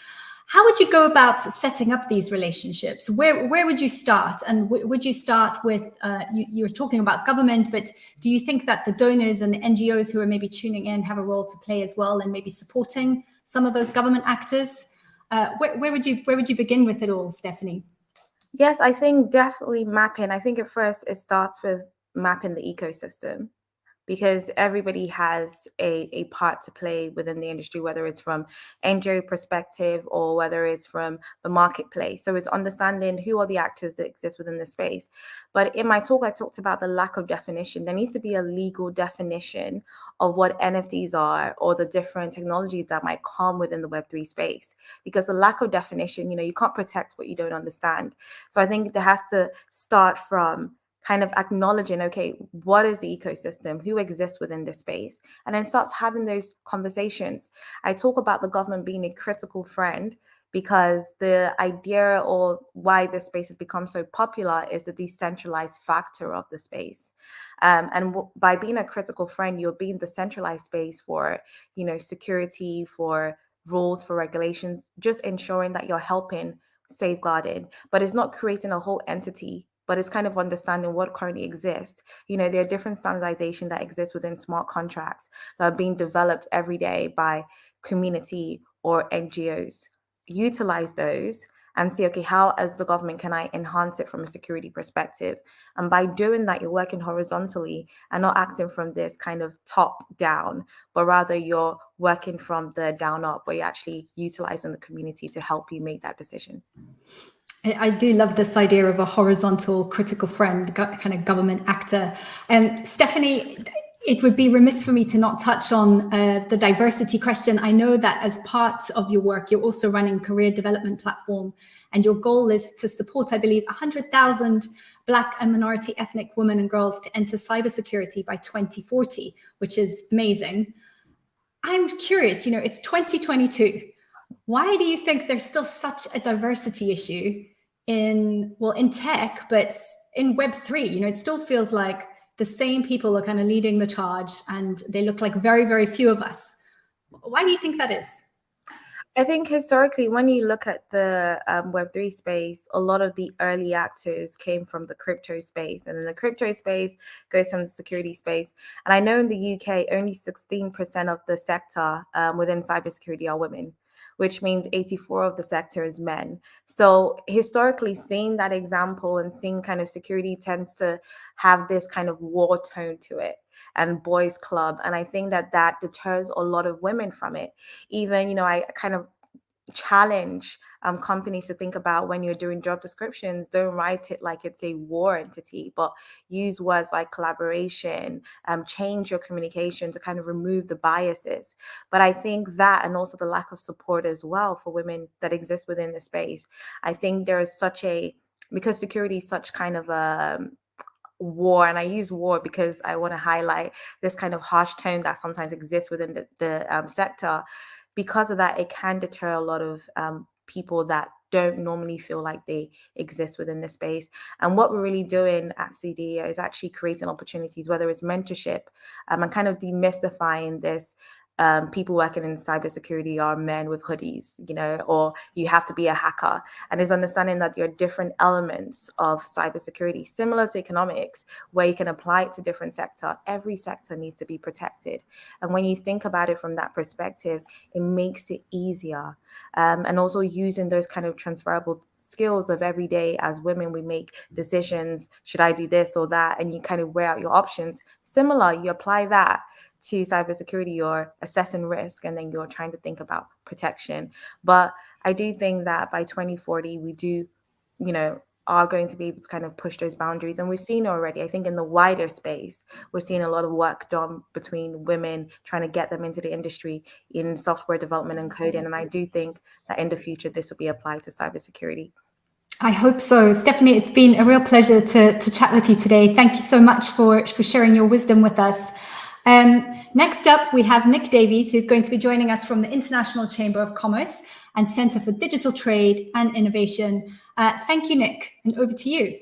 How would you go about setting up these relationships? Where would you start? And would you start with, you're talking about government, but do you think that the donors and the NGOs who are maybe tuning in have a role to play as well and maybe supporting some of those government actors? Where would you begin with it all, Stephanie? Yes, I think definitely mapping. I think at first it starts with mapping the ecosystem, because everybody has a part to play within the industry, whether it's from NGO perspective or whether it's from the marketplace. So it's understanding who are the actors that exist within the space. But in my talk, I talked about the lack of definition. There needs to be a legal definition of what NFTs are or the different technologies that might come within the Web3 space, because the lack of definition, you can't protect what you don't understand. So I think there has to start from kind of acknowledging, okay, what is the ecosystem? Who exists within this space? And then starts having those conversations. I talk about the government being a critical friend because the idea or why this space has become so popular is the decentralized factor of the space. And by being a critical friend, you're being the centralized space for, security, for rules, for regulations, just ensuring that you're helping safeguarding, but it's not creating a whole entity but it's kind of understanding what currently exists. There are different standardization that exists within smart contracts that are being developed every day by community or NGOs. Utilize those and see, okay, how as the government can I enhance it from a security perspective? And by doing that, you're working horizontally and not acting from this kind of top down, but rather you're working from the down up, where you're actually utilizing the community to help you make that decision. I do love this idea of a horizontal critical friend, kind of government actor. And Stephanie, it would be remiss for me to not touch on the diversity question. I know that as part of your work, you're also running career development platform, and your goal is to support, I believe, 100,000 Black and minority ethnic women and girls to enter cybersecurity by 2040, which is amazing. I'm curious, it's 2022. Why do you think there's still such a diversity issue in tech, but in Web3? It still feels like the same people are kind of leading the charge, and they look like very, very few of us. Why do you think that is? I think historically, when you look at the Web3 space, a lot of the early actors came from the crypto space, and then the crypto space goes from the security space. And I know in the UK, only 16% of the sector within cybersecurity are women, which means 84% of the sector is men. So historically, seeing that example and seeing kind of security tends to have this kind of war tone to it, and boys club. And I think that deters a lot of women from it. Even, I kind of challenge companies to think about, when you're doing job descriptions, don't write it like it's a war entity, but use words like collaboration, change your communication to kind of remove the biases. But I think that, and also the lack of support as well for women that exist within the space, I think there is because security is such kind of a war, and I use war because I want to highlight this kind of harsh tone that sometimes exists within the sector. Because of that, it can deter a lot of people that don't normally feel like they exist within the space. And what we're really doing at CDEO is actually creating opportunities, whether it's mentorship and kind of demystifying this. People working in cybersecurity are men with hoodies, or you have to be a hacker. And it's understanding that there are different elements of cybersecurity, similar to economics, where you can apply it to different sectors. Every sector needs to be protected. And when you think about it from that perspective, it makes it easier. And also using those kind of transferable skills of every day as women, we make decisions. Should I do this or that? And you kind of weigh out your options. Similar, you apply that to cybersecurity, you're assessing risk, and then you're trying to think about protection. But I do think that by 2040, we do, are going to be able to kind of push those boundaries. And we've seen already, I think in the wider space, we're seeing a lot of work done between women, trying to get them into the industry in software development and coding. And I do think that in the future, this will be applied to cybersecurity. I hope so. Stephanie, it's been a real pleasure to chat with you today. Thank you so much for sharing your wisdom with us. Next up, we have Nick Davies, who's going to be joining us from the International Chamber of Commerce and Centre for Digital Trade and Innovation. Thank you, Nick, and over to you.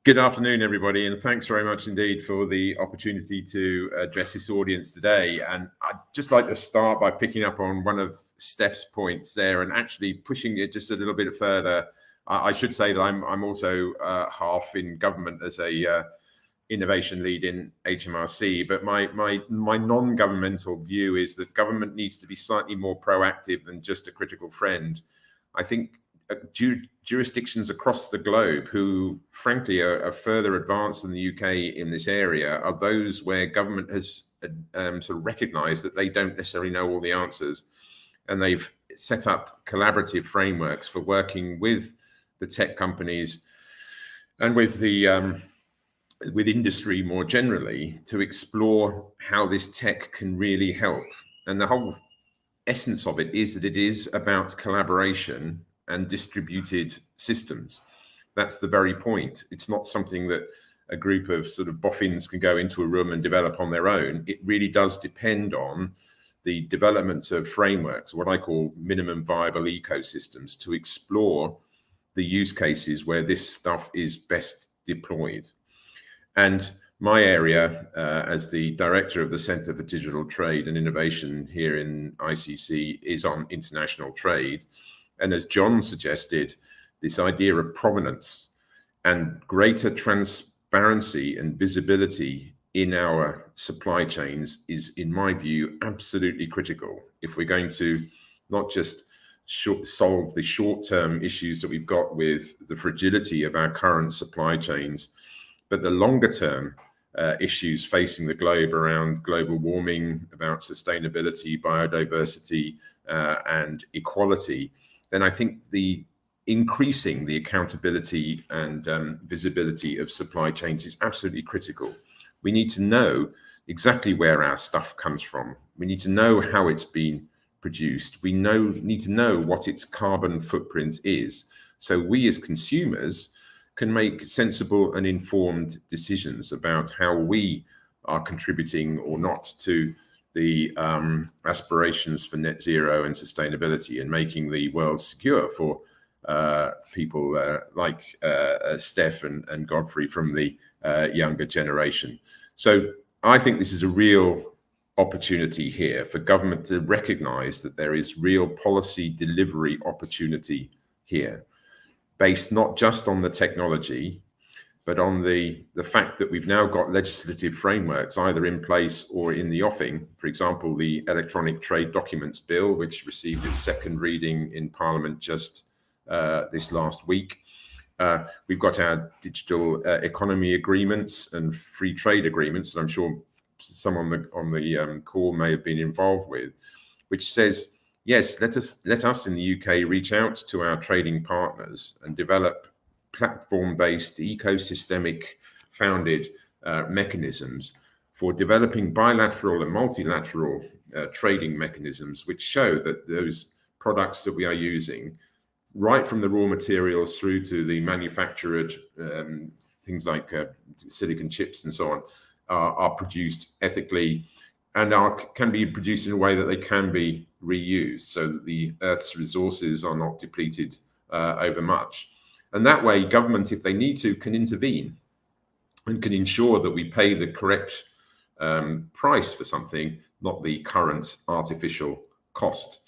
Good afternoon, everybody, and thanks very much indeed for the opportunity to address this audience today. And I'd just like to start by picking up on one of Steph's points there and actually pushing it just a little bit further. I should say that I'm also half in government as a innovation lead in HMRC, but my non-governmental view is that government needs to be slightly more proactive than just a critical friend. I think jurisdictions across the globe who frankly are further advanced than the UK in this area are those where government has sort of recognized that they don't necessarily know all the answers, and they've set up collaborative frameworks for working with the tech companies and with the with industry more generally to explore how this tech can really help. And the whole essence of it is that it is about collaboration and distributed systems. That's the very point. It's not something that a group of sort of boffins can go into a room and develop on their own. It really does depend on the development of frameworks, what I call minimum viable ecosystems, to explore the use cases where this stuff is best deployed. And my area as the director of the Centre for Digital Trade and Innovation here in ICC is on international trade. And as John suggested, this idea of provenance and greater transparency and visibility in our supply chains is, in my view, absolutely critical if we're going to not just solve the short-term issues that we've got with the fragility of our current supply chains, but the longer-term issues facing the globe around global warming, about sustainability, biodiversity, and equality. Then I think increasing the accountability and visibility of supply chains is absolutely critical. We need to know exactly where our stuff comes from. We need to know how it's been produced. We need to know what its carbon footprint is, so we as consumers can make sensible and informed decisions about how we are contributing or not to the aspirations for net zero and sustainability, and making the world secure for people like Steph and Godfrey from the younger generation. So I think this is a real opportunity here for government to recognize that there is real policy delivery opportunity here, based not just on the technology, but on the fact that we've now got legislative frameworks either in place or in the offing. For example, the Electronic Trade Documents Bill, which received its second reading in Parliament just this last week. We've got our digital economy agreements and free trade agreements that I'm sure some on the call may have been involved with, which says, yes, let us in the UK reach out to our trading partners and develop platform-based, ecosystemic founded mechanisms for developing bilateral and multilateral trading mechanisms, which show that those products that we are using, right from the raw materials through to the manufactured things like silicon chips and so on, are produced ethically and can be produced in a way that they can be reused, so that the Earth's resources are not depleted over much. And that way, government, if they need to, can intervene and can ensure that we pay the correct price for something, not the current artificial cost.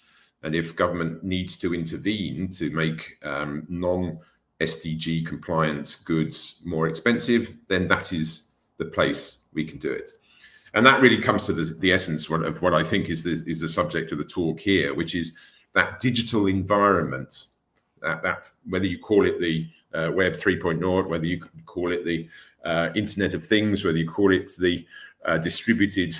And if government needs to intervene to make non-SDG compliant goods more expensive, then that is the place we can do it. And that really comes to the essence of what I think is the subject of the talk here, which is that digital environment, that whether you call it the Web 3.0, whether you call it the Internet of Things, whether you call it the distributed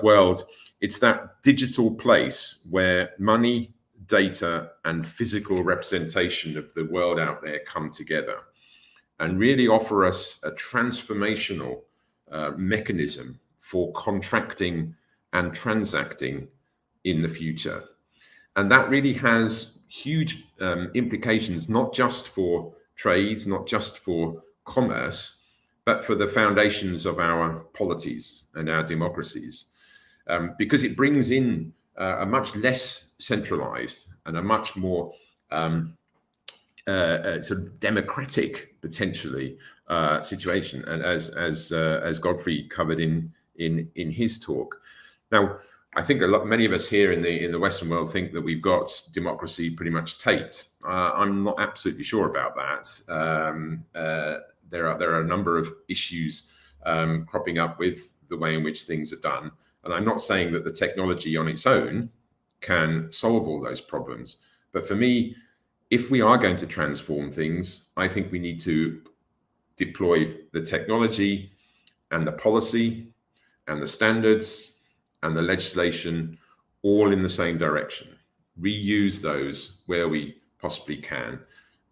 world, it's that digital place where money, data, and physical representation of the world out there come together and really offer us a transformational mechanism for contracting and transacting in the future. And that really has huge implications, not just for trade, not just for commerce, but for the foundations of our polities and our democracies, because it brings in a much less centralized and a much more sort of democratic, potentially, situation, and as Godfrey covered in his talk. Now, I think many of us here in the Western world think that we've got democracy pretty much taped. I'm not absolutely sure about that. There are a number of issues cropping up with the way in which things are done, and I'm not saying that the technology on its own can solve all those problems. But for me, if we are going to transform things, I think we need to deploy the technology and the policy and the standards and the legislation all in the same direction. Reuse those where we possibly can.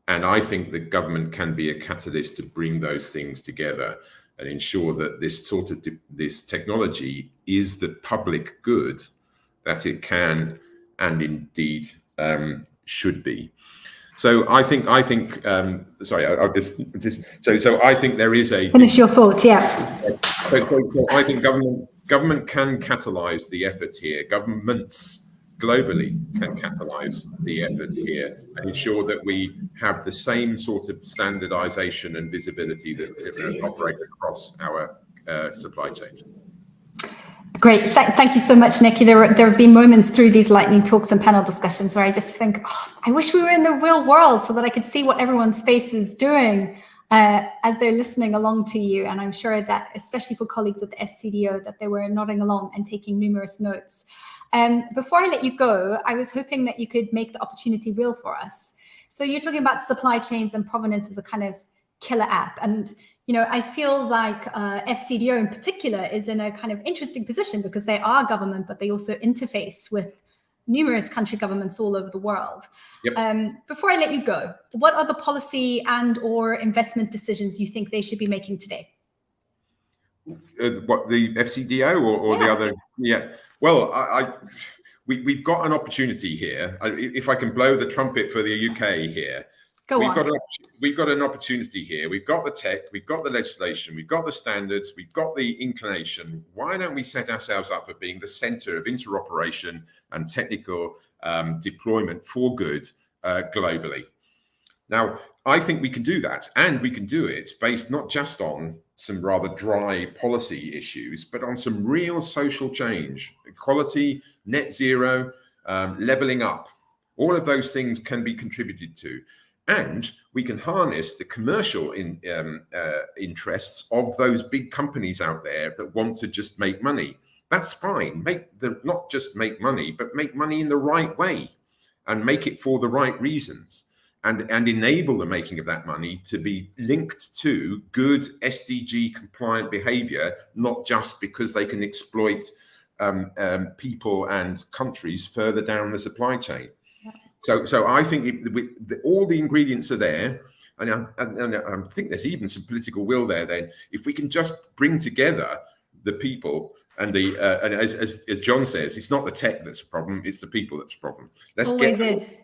And I think the government can be a catalyst to bring those things together and ensure that this technology is the public good that it can and indeed should be. So I think sorry, I'll just so I think there is a finish your thought. Yeah. So I think government can catalyze the effort here. Governments globally can catalyze the effort here and ensure that we have the same sort of standardization and visibility that operate across our supply chains. Great. Thank you so much, Nikki. There have been moments through these lightning talks and panel discussions where I just think, I wish we were in the real world so that I could see what everyone's face is doing. as they're listening along to you. And I'm sure that, especially for colleagues at the SCDO, that they were nodding along and taking numerous notes. Before I let you go, I was hoping that you could make the opportunity real for us. So you're talking about supply chains and provenance as a kind of killer app. And, you know, I feel like FCDO in particular is in a kind of interesting position because they are government, but they also interface with numerous country governments all over the world. Yep. Before I let you go, what are the policy and or investment decisions you think they should be making today? What, the FCDO or the other? Yeah. Well, we've got an opportunity here. If I can blow the trumpet for the UK here, we've got an opportunity here. We've got the tech, we've got the legislation, we've got the standards, we've got the inclination. Why don't we set ourselves up for being the center of interoperation and technical deployment for good globally? Now, I think we can do that, and we can do it based not just on some rather dry policy issues, but on some real social change, equality, net zero, leveling up. All of those things can be contributed to. And we can harness the commercial interests of those big companies out there that want to just make money. That's fine. Not just make money, but make money in the right way and make it for the right reasons. And enable the making of that money to be linked to good SDG compliant behavior, not just because they can exploit people and countries further down the supply chain. So I think all the ingredients are there, and I think there's even some political will there. Then, if we can just bring together the people and and as John says, it's not the tech that's a problem; it's the people that's a problem.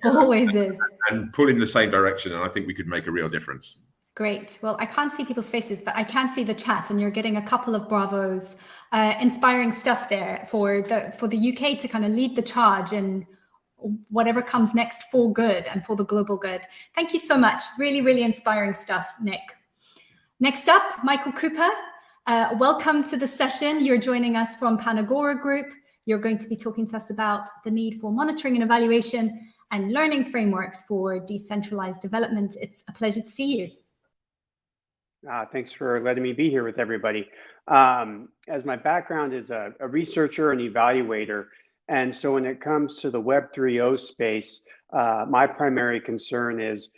Always is. And pull in the same direction, and I think we could make a real difference. Great. Well, I can't see people's faces, but I can see the chat, and you're getting a couple of bravos, inspiring stuff there for the UK to kind of lead the charge in whatever comes next for good and for the global good. Thank you so much. Really, really inspiring stuff, Nick. Next up, Michael Cooper. Welcome to the session. You're joining us from Panagora Group. You're going to be talking to us about the need for monitoring and evaluation and learning frameworks for decentralized development. It's a pleasure to see you. Thanks for letting me be here with everybody. As my background is a researcher and evaluator, and so when it comes to the Web 3.0 space, my primary concern is,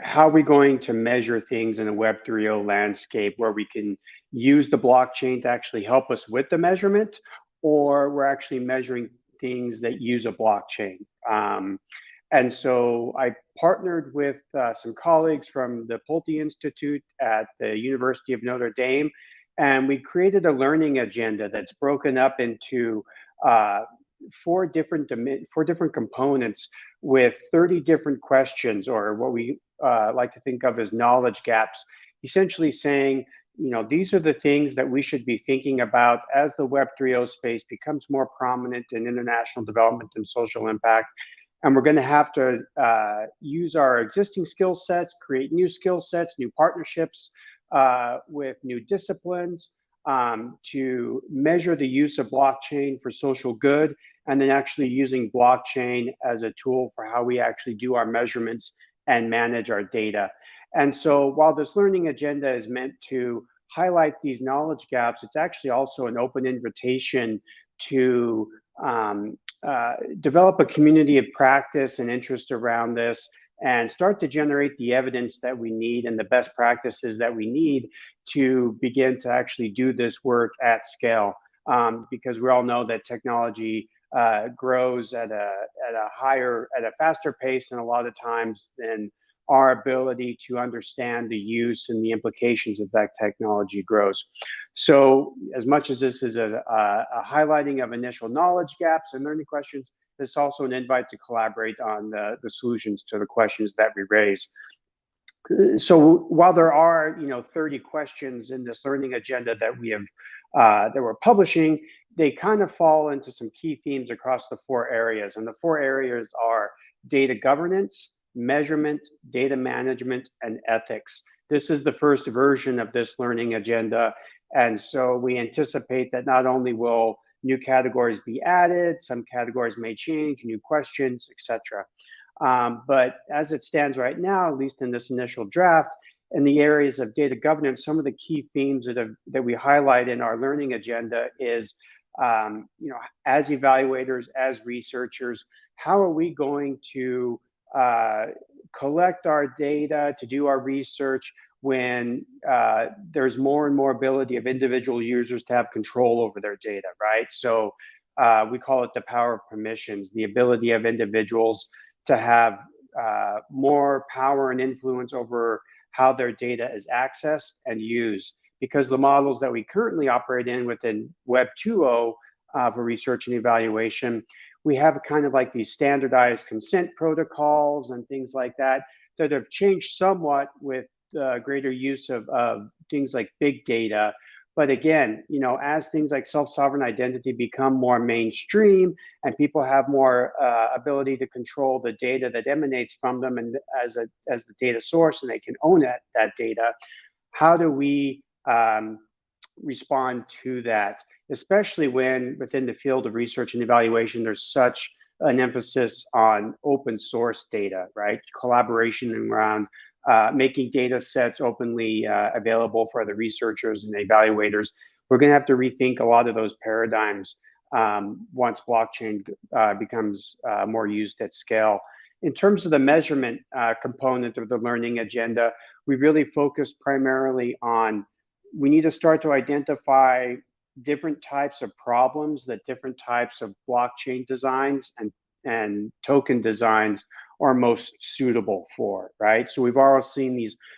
how are we going to measure things in a Web 3.0 landscape where we can use the blockchain to actually help us with the measurement, or we're actually measuring things that use a blockchain. And so I partnered with some colleagues from the Pulte Institute at the University of Notre Dame, and we created a learning agenda that's broken up into four different components with 30 different questions, or what we like to think of as knowledge gaps, essentially saying, these are the things that we should be thinking about as the Web 3.0 space becomes more prominent in international development and social impact. And we're going to have to use our existing skill sets, create new skill sets, new partnerships with new disciplines to measure the use of blockchain for social good, and then actually using blockchain as a tool for how we actually do our measurements and manage our data. And so while this learning agenda is meant to highlight these knowledge gaps, it's actually also an open invitation to develop a community of practice and interest around this, and start to generate the evidence that we need and the best practices that we need to begin to actually do this work at scale. Because we all know that technology grows at a faster pace, and a lot of times than our ability to understand the use and the implications of that technology grows. So as much as this is a highlighting of initial knowledge gaps and learning questions, it's also an invite to collaborate on the solutions to the questions that we raise. So while there are 30 questions in this learning agenda that we have that we're publishing, they kind of fall into some key themes across the four areas. And the four areas are data governance, measurement, data management, and ethics. This is the first version of this learning agenda. And so we anticipate that not only will new categories be added, some categories may change, new questions, etc. But as it stands right now, at least in this initial draft, in the areas of data governance, some of the key themes that we highlight in our learning agenda is, as evaluators, as researchers, how are we going to collect our data to do our research when there's more and more ability of individual users to have control over their data, right? So we call it the power of permissions, the ability of individuals to have more power and influence over how their data is accessed and used. Because the models that we currently operate in within Web 2.0 for research and evaluation, we have kind of like these standardized consent protocols and things like that that have changed somewhat with greater use of things like big data. But again, as things like self-sovereign identity become more mainstream and people have more ability to control the data that emanates from them and as the data source, and they can own that data, how do we respond to that, especially when within the field of research and evaluation, there's such an emphasis on open source data, right? Collaboration around making data sets openly available for the researchers and evaluators. We're going to have to rethink a lot of those paradigms once blockchain becomes more used at scale. In terms of the measurement component of the learning agenda, we really focused primarily on, we need to start to identify different types of problems that different types of blockchain designs and token designs are most suitable for, right? So we've already seen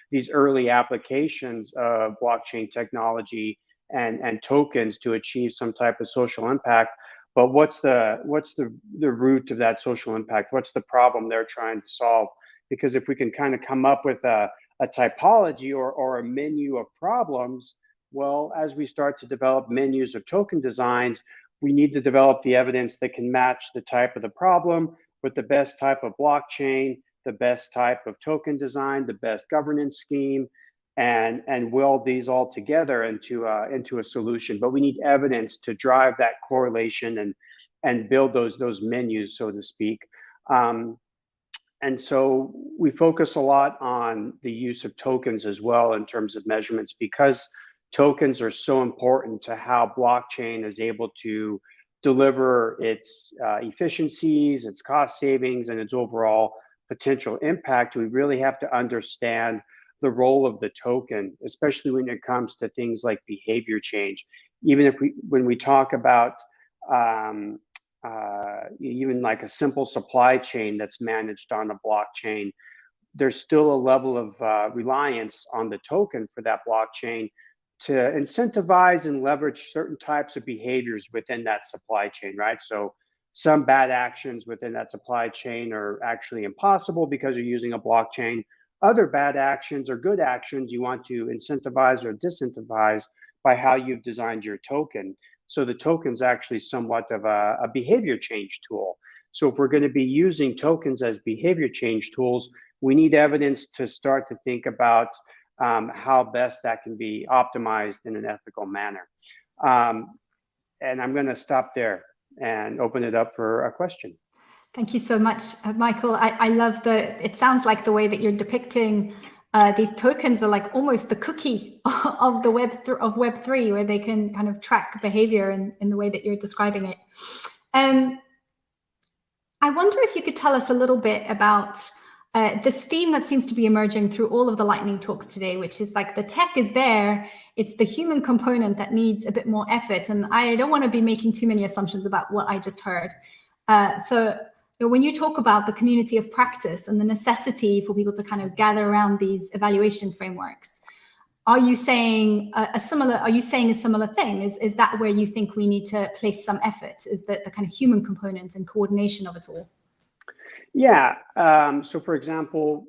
these early applications of blockchain technology and tokens to achieve some type of social impact. But what's the root of that social impact? What's the problem they're trying to solve? Because if we can kind of come up with a typology or a menu of problems, well, as we start to develop menus of token designs, we need to develop the evidence that can match the type of the problem with the best type of blockchain, the best type of token design, the best governance scheme, and weld these all together into a solution. But we need evidence to drive that correlation and build those menus, so to speak. And so we focus a lot on the use of tokens as well in terms of measurements, because tokens are so important to how blockchain is able to deliver its efficiencies, its cost savings, and its overall potential impact. We really have to understand the role of the token, especially when it comes to things like behavior change. Even when we talk about even like a simple supply chain that's managed on a blockchain, there's still a level of reliance on the token for that blockchain to incentivize and leverage certain types of behaviors within that supply chain, right? So some bad actions within that supply chain are actually impossible because you're using a blockchain. Other bad actions or good actions you want to incentivize or disincentivize by how you've designed your token. So the token's actually somewhat of a behavior change tool. So if we're going to be using tokens as behavior change tools, we need evidence to start to think about how best that can be optimized in an ethical manner. And I'm going to stop there and open it up for a question. Thank you so much, Michael. I love it sounds like the way that you're depicting these tokens are like almost the cookie of the Web3, where they can kind of track behavior in the way that you're describing it. I wonder if you could tell us a little bit about this theme that seems to be emerging through all of the lightning talks today, which is like the tech is there, it's the human component that needs a bit more effort. And I don't want to be making too many assumptions about what I just heard. So when you talk about the community of practice and the necessity for people to kind of gather around these evaluation frameworks, are you saying a similar thing? Is that where you think we need to place some effort? Is that the kind of human component and coordination of it all? Yeah. So for example,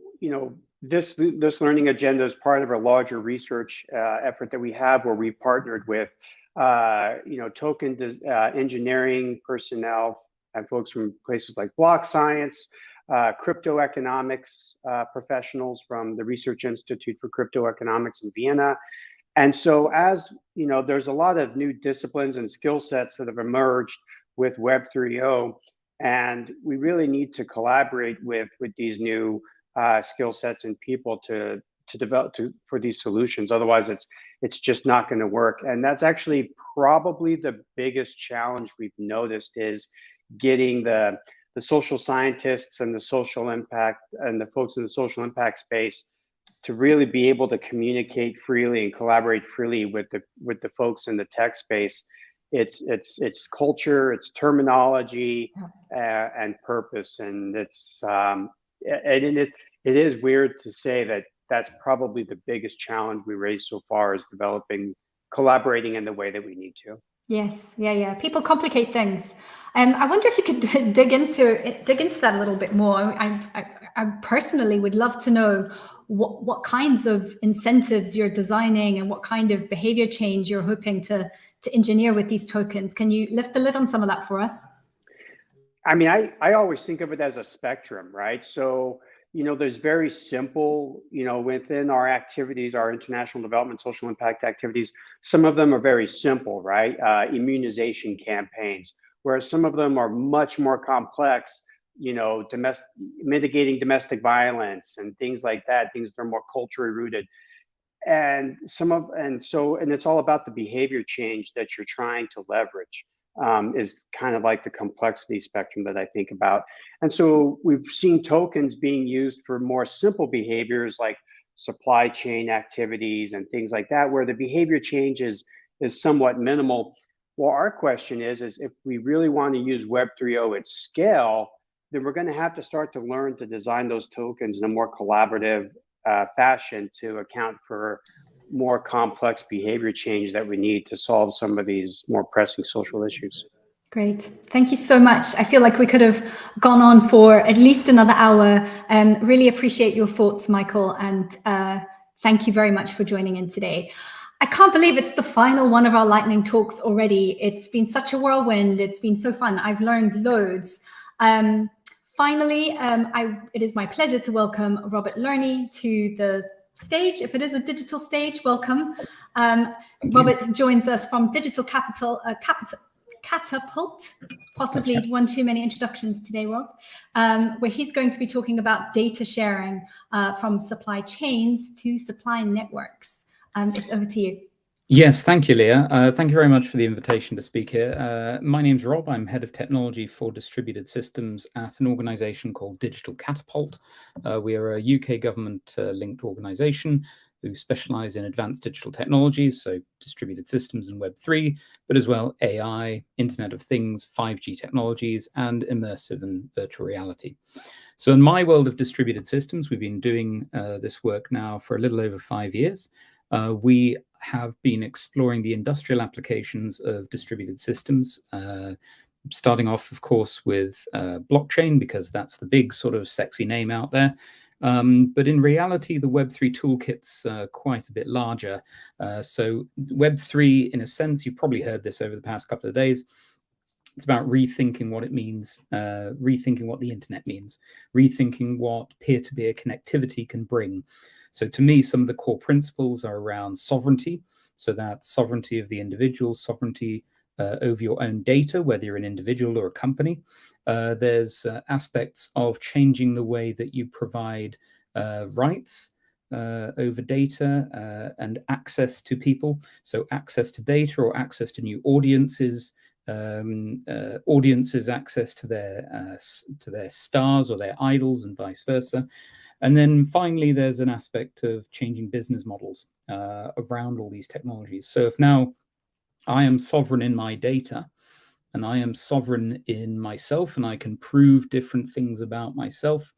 this learning agenda is part of a larger research effort that we have, where we partnered with, token engineering personnel and folks from places like block science, crypto economics professionals from the Research Institute for Crypto Economics in Vienna. And so as there's a lot of new disciplines and skill sets that have emerged with Web 3.0, and we really need to collaborate with these new skill sets and people to for these solutions. Otherwise, it's just not going to work. And that's actually probably the biggest challenge we've noticed, is getting the social scientists and the social impact and the folks in the social impact space to really be able to communicate freely and collaborate freely with the folks in the tech space. It's culture, it's terminology, and purpose, and it is weird to say that that's probably the biggest challenge we raised so far, is collaborating in the way that we need to. Yes, yeah. People complicate things. I wonder if you could dig into that a little bit more. I personally would love to know what kinds of incentives you're designing and what kind of behavior change you're hoping to engineer with these tokens. Can you lift the lid on some of that for us? I mean, I always think of it as a spectrum, right? So, there's very simple, within our activities, our international development, social impact activities, some of them are very simple, right? Immunization campaigns, whereas some of them are much more complex, mitigating domestic violence and things like that, things that are more culturally rooted. And it's all about the behavior change that you're trying to leverage. Is kind of like the complexity spectrum that I think about. And so we've seen tokens being used for more simple behaviors like supply chain activities and things like that, where the behavior change is somewhat minimal. Well, our question is if we really want to use Web 3.0 at scale, then we're going to have to start to learn to design those tokens in a more collaborative fashion to account for more complex behavior change that we need to solve some of these more pressing social issues. Great. Thank you so much. I feel like we could have gone on for at least another hour. Really appreciate your thoughts, Michael, and thank you very much for joining in today. I can't believe it's the final one of our lightning talks already. It's been such a whirlwind. It's been so fun. I've learned loads. Finally, it is my pleasure to welcome Robert Lerney to the stage. If it is a digital stage, welcome. Robert joins us from Digital Catapult, possibly one too many introductions today, Rob, where he's going to be talking about data sharing from supply chains to supply networks. It's over to you. Yes, thank you, Leah. Thank you very much for the invitation to speak here. My name's Rob. I'm head of technology for distributed systems at an organization called Digital Catapult. We are a UK government-linked organization who specialize in advanced digital technologies, so distributed systems and Web3, but as well AI, Internet of Things, 5G technologies, and immersive and virtual reality. So in my world of distributed systems, we've been doing this work now for a little over 5 years. We have been exploring the industrial applications of distributed systems, starting off, of course, with blockchain, because that's the big sort of sexy name out there. But in reality, the Web3 toolkit's quite a bit larger. So Web3, in a sense, you've probably heard this over the past couple of days. It's about rethinking what it means, rethinking what the internet means, rethinking what peer-to-peer connectivity can bring. So to me, some of the core principles are around sovereignty. So that's sovereignty of the individual, sovereignty over your own data, whether you're an individual or a company. There's aspects of changing the way that you provide rights over data and access to people. So access to data or access to new audiences, audiences access to their stars or their idols and vice versa. And then finally, there's an aspect of changing business models around all these technologies. So if now I am sovereign in my data and I am sovereign in myself and I can prove different things about myself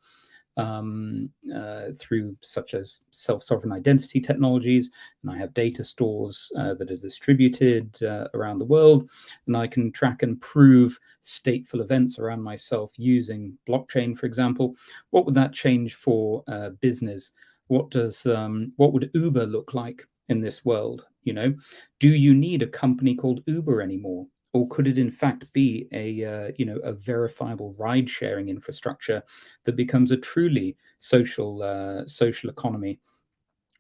through such as self-sovereign identity technologies, and I have data stores that are distributed around the world, and I can track and prove stateful events around myself using blockchain, for example. What would that change for business? What would Uber look like in this world? Do you need a company called Uber anymore? Or could it in fact be a verifiable ride-sharing infrastructure that becomes a truly social economy,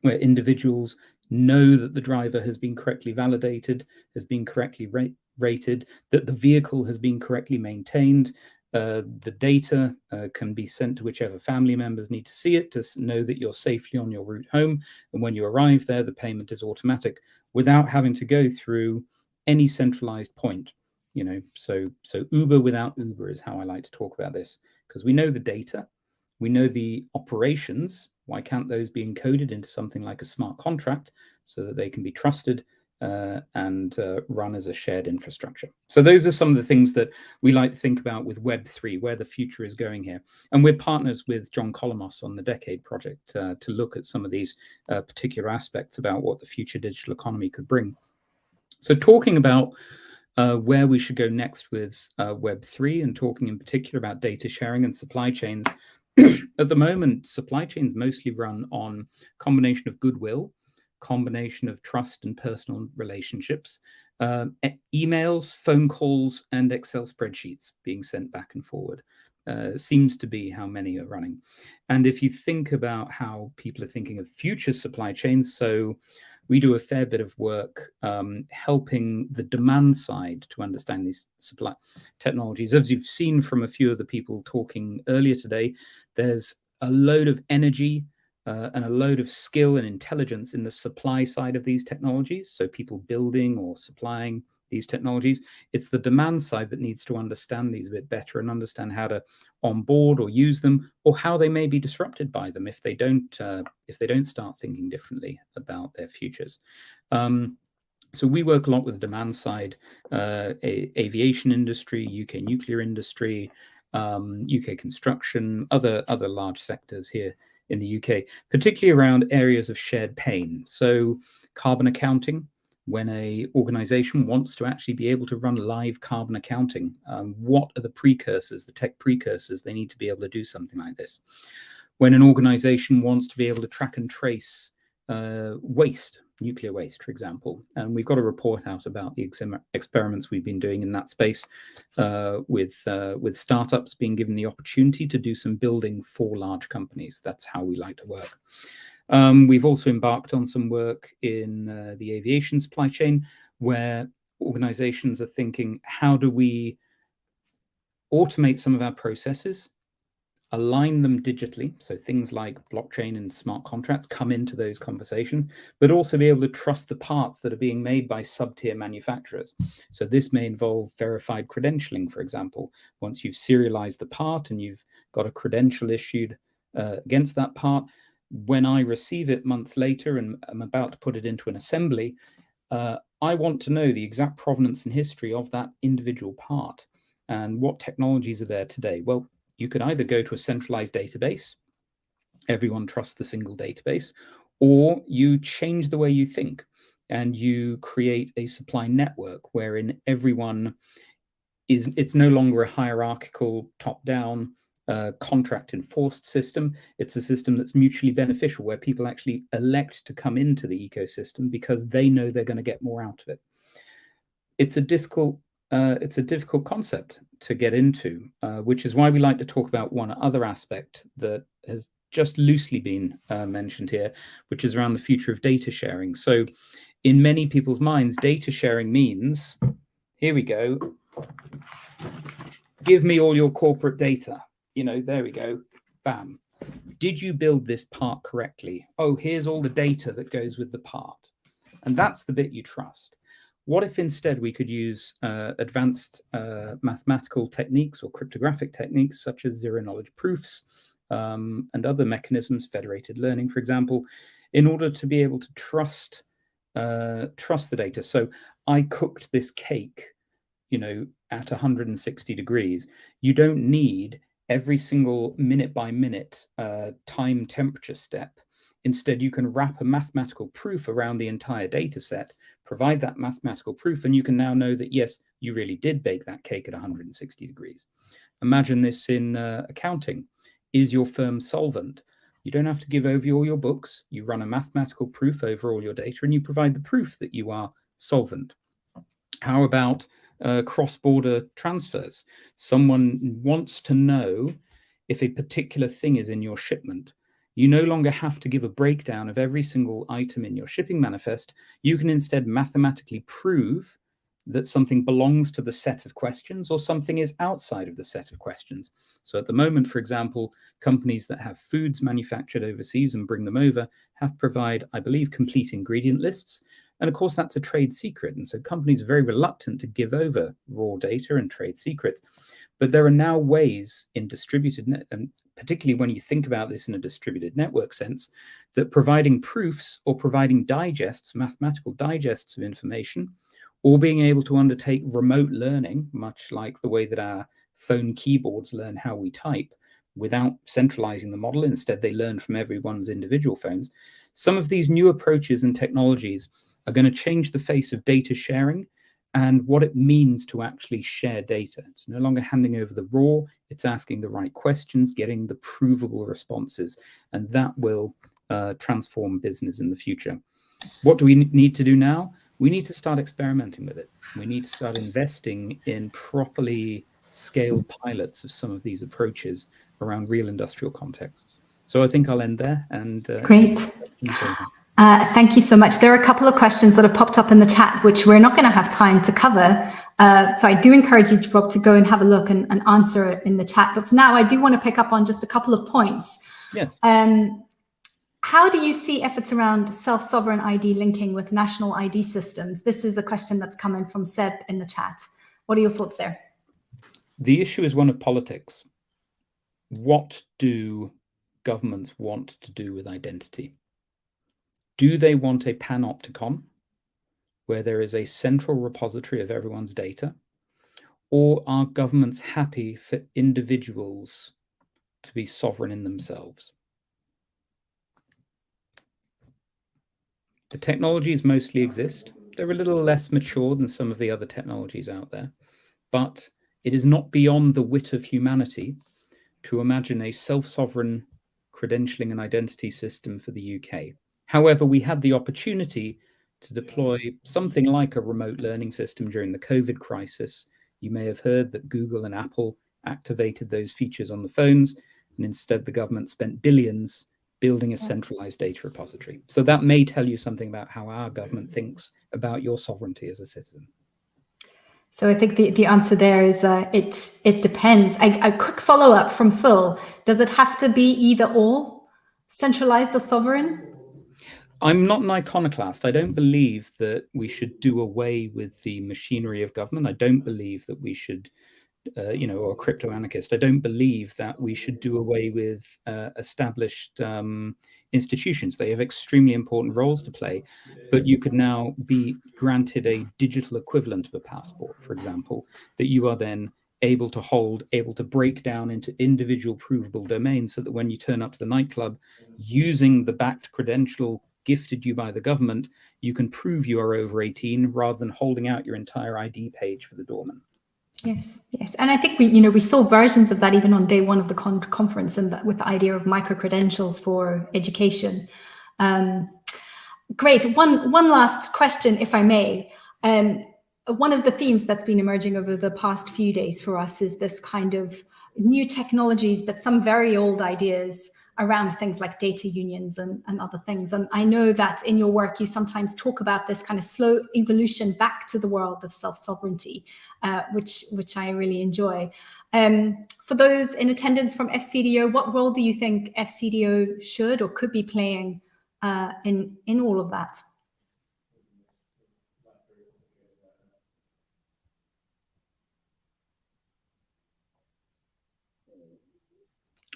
where individuals know that the driver has been correctly validated, has been correctly rated, that the vehicle has been correctly maintained, The data can be sent to whichever family members need to see it to know that you're safely on your route home. And when you arrive there, the payment is automatic without having to go through any centralized point. So Uber without Uber is how I like to talk about this, because we know the data, we know the operations. Why can't those be encoded into something like a smart contract so that they can be trusted and run as a shared infrastructure? So those are some of the things that we like to think about with Web3, where the future is going here. And we're partners with John Colomos on the Decade project to look at some of these particular aspects about what the future digital economy could bring. So talking about where we should go next with Web3, and talking in particular about data sharing and supply chains. At the moment, supply chains mostly run on a combination of goodwill, combination of trust and personal relationships, emails, phone calls, and Excel spreadsheets being sent back and forward. Seems to be how many are running. And if you think about how people are thinking of future supply chains, so we do a fair bit of work helping the demand side to understand these supply technologies. As you've seen from a few of the people talking earlier today, there's a load of energy and a load of skill and intelligence in the supply side of these technologies. So people building or supplying these technologies. It's the demand side that needs to understand these a bit better and understand how to onboard or use them, or how they may be disrupted by them if they don't start thinking differently about their futures. So we work a lot with the demand side, aviation industry, UK nuclear industry, UK construction, other large sectors here in the UK, particularly around areas of shared pain. So carbon accounting, when a organization wants to actually be able to run live carbon accounting, what are the precursors, the tech precursors they need to be able to do something like this? When an organization wants to be able to track and trace waste, nuclear waste, for example, and we've got a report out about the experiments we've been doing in that space with startups being given the opportunity to do some building for large companies. That's how we like to work. We've also embarked on some work in the aviation supply chain, where organizations are thinking, how do we automate some of our processes, align them digitally, so things like blockchain and smart contracts come into those conversations, but also be able to trust the parts that are being made by sub-tier manufacturers. So this may involve verified credentialing, for example. Once you've serialized the part and you've got a credential issued against that part, when I receive it months later and I'm about to put it into an assembly, I want to know the exact provenance and history of that individual part and what technologies are there today. Well, you could either go to a centralized database, everyone trusts the single database, or you change the way you think and you create a supply network wherein everyone it's no longer a hierarchical top-down contract enforced system. It's a system that's mutually beneficial, where people actually elect to come into the ecosystem because they know they're going to get more out of it. It's a difficult concept to get into, which is why we like to talk about one other aspect that has just loosely been mentioned here, which is around the future of data sharing. So in many people's minds, data sharing means, here we go, give me all your corporate data. There we go, bam. Did you build this part correctly? Oh, here's all the data that goes with the part. And that's the bit you trust. What if instead we could use advanced mathematical techniques or cryptographic techniques such as zero-knowledge proofs and other mechanisms, federated learning, for example, in order to be able to trust the data? So I cooked this cake, at 160 degrees. You don't need every single minute by minute time temperature step. Instead, you can wrap a mathematical proof around the entire data set, provide that mathematical proof, and you can now know that, yes, you really did bake that cake at 160 degrees. Imagine this in accounting. Is your firm solvent? You don't have to give over all your books. You run a mathematical proof over all your data, and you provide the proof that you are solvent. How about cross-border transfers? Someone wants to know if a particular thing is in your shipment. You no longer have to give a breakdown of every single item in your shipping manifest. You can instead mathematically prove that something belongs to the set of questions or something is outside of the set of questions. So at the moment, for example, companies that have foods manufactured overseas and bring them over have to provide, I believe, complete ingredient lists. And of course, that's a trade secret. And so companies are very reluctant to give over raw data and trade secrets. But there are now ways in distributed, and particularly when you think about this in a distributed network sense, that providing proofs or providing digests, mathematical digests of information, or being able to undertake remote learning, much like the way that our phone keyboards learn how we type without centralizing the model. Instead, they learn from everyone's individual phones. Some of these new approaches and technologies are going to change the face of data sharing and what it means to actually share data. It's no longer handing over the raw, it's asking the right questions, getting the provable responses, and that will transform business in the future. What do we need to do now? We need to start experimenting with it. We need to start investing in properly scaled pilots of some of these approaches around real industrial contexts. So I think I'll end there. And great. Thank you so much. There are a couple of questions that have popped up in the chat, which we're not going to have time to cover. So I do encourage you, Rob, to go and have a look and answer it in the chat. But for now, I do want to pick up on just a couple of points. Yes. How do you see efforts around self-sovereign ID linking with national ID systems? This is a question that's come in from Seb in the chat. What are your thoughts there? The issue is one of politics. What do governments want to do with identity? Do they want a panopticon where there is a central repository of everyone's data? Or are governments happy for individuals to be sovereign in themselves? The technologies mostly exist. They're a little less mature than some of the other technologies out there, but it is not beyond the wit of humanity to imagine a self-sovereign credentialing and identity system for the UK. However, we had the opportunity to deploy something like a remote learning system during the COVID crisis. You may have heard that Google and Apple activated those features on the phones, and instead the government spent billions building a centralized data repository. So that may tell you something about how our government thinks about your sovereignty as a citizen. So I think the answer there is it depends. A quick follow-up from Phil. Does it have to be either or, centralized or sovereign? I'm not an iconoclast. I don't believe that we should do away with the machinery of government. I don't believe that we should, or a crypto anarchist. I don't believe that we should do away with established institutions. They have extremely important roles to play, but you could now be granted a digital equivalent of a passport, for example, that you are then able to hold, able to break down into individual provable domains so that when you turn up to the nightclub using the backed credential gifted you by the government, you can prove you are over 18 rather than holding out your entire ID page for the doorman. Yes, yes, and I think we saw versions of that even on day one of the conference, and that with the idea of micro credentials for education. Great. One last question, if I may. One of the themes that's been emerging over the past few days for us is this kind of new technologies, but some very old ideas around things like data unions and other things. And I know that in your work, you sometimes talk about this kind of slow evolution back to the world of self-sovereignty, which I really enjoy. For those in attendance from FCDO, what role do you think FCDO should or could be playing in all of that?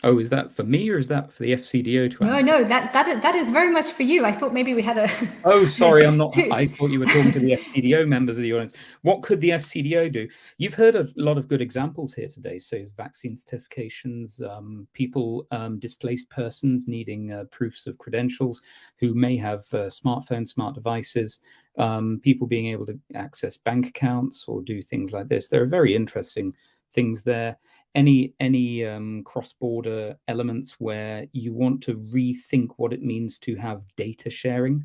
Oh, is that for me or is that for the FCDO to answer? No, that is very much for you. I thought maybe we had a... Oh, sorry, I'm not. I thought you were talking to the FCDO members of the audience. What could the FCDO do? You've heard a lot of good examples here today. So vaccine certifications, people, displaced persons needing proofs of credentials who may have smartphones, smart devices, people being able to access bank accounts or do things like this. There are very interesting things there. Any cross-border elements where you want to rethink what it means to have data sharing.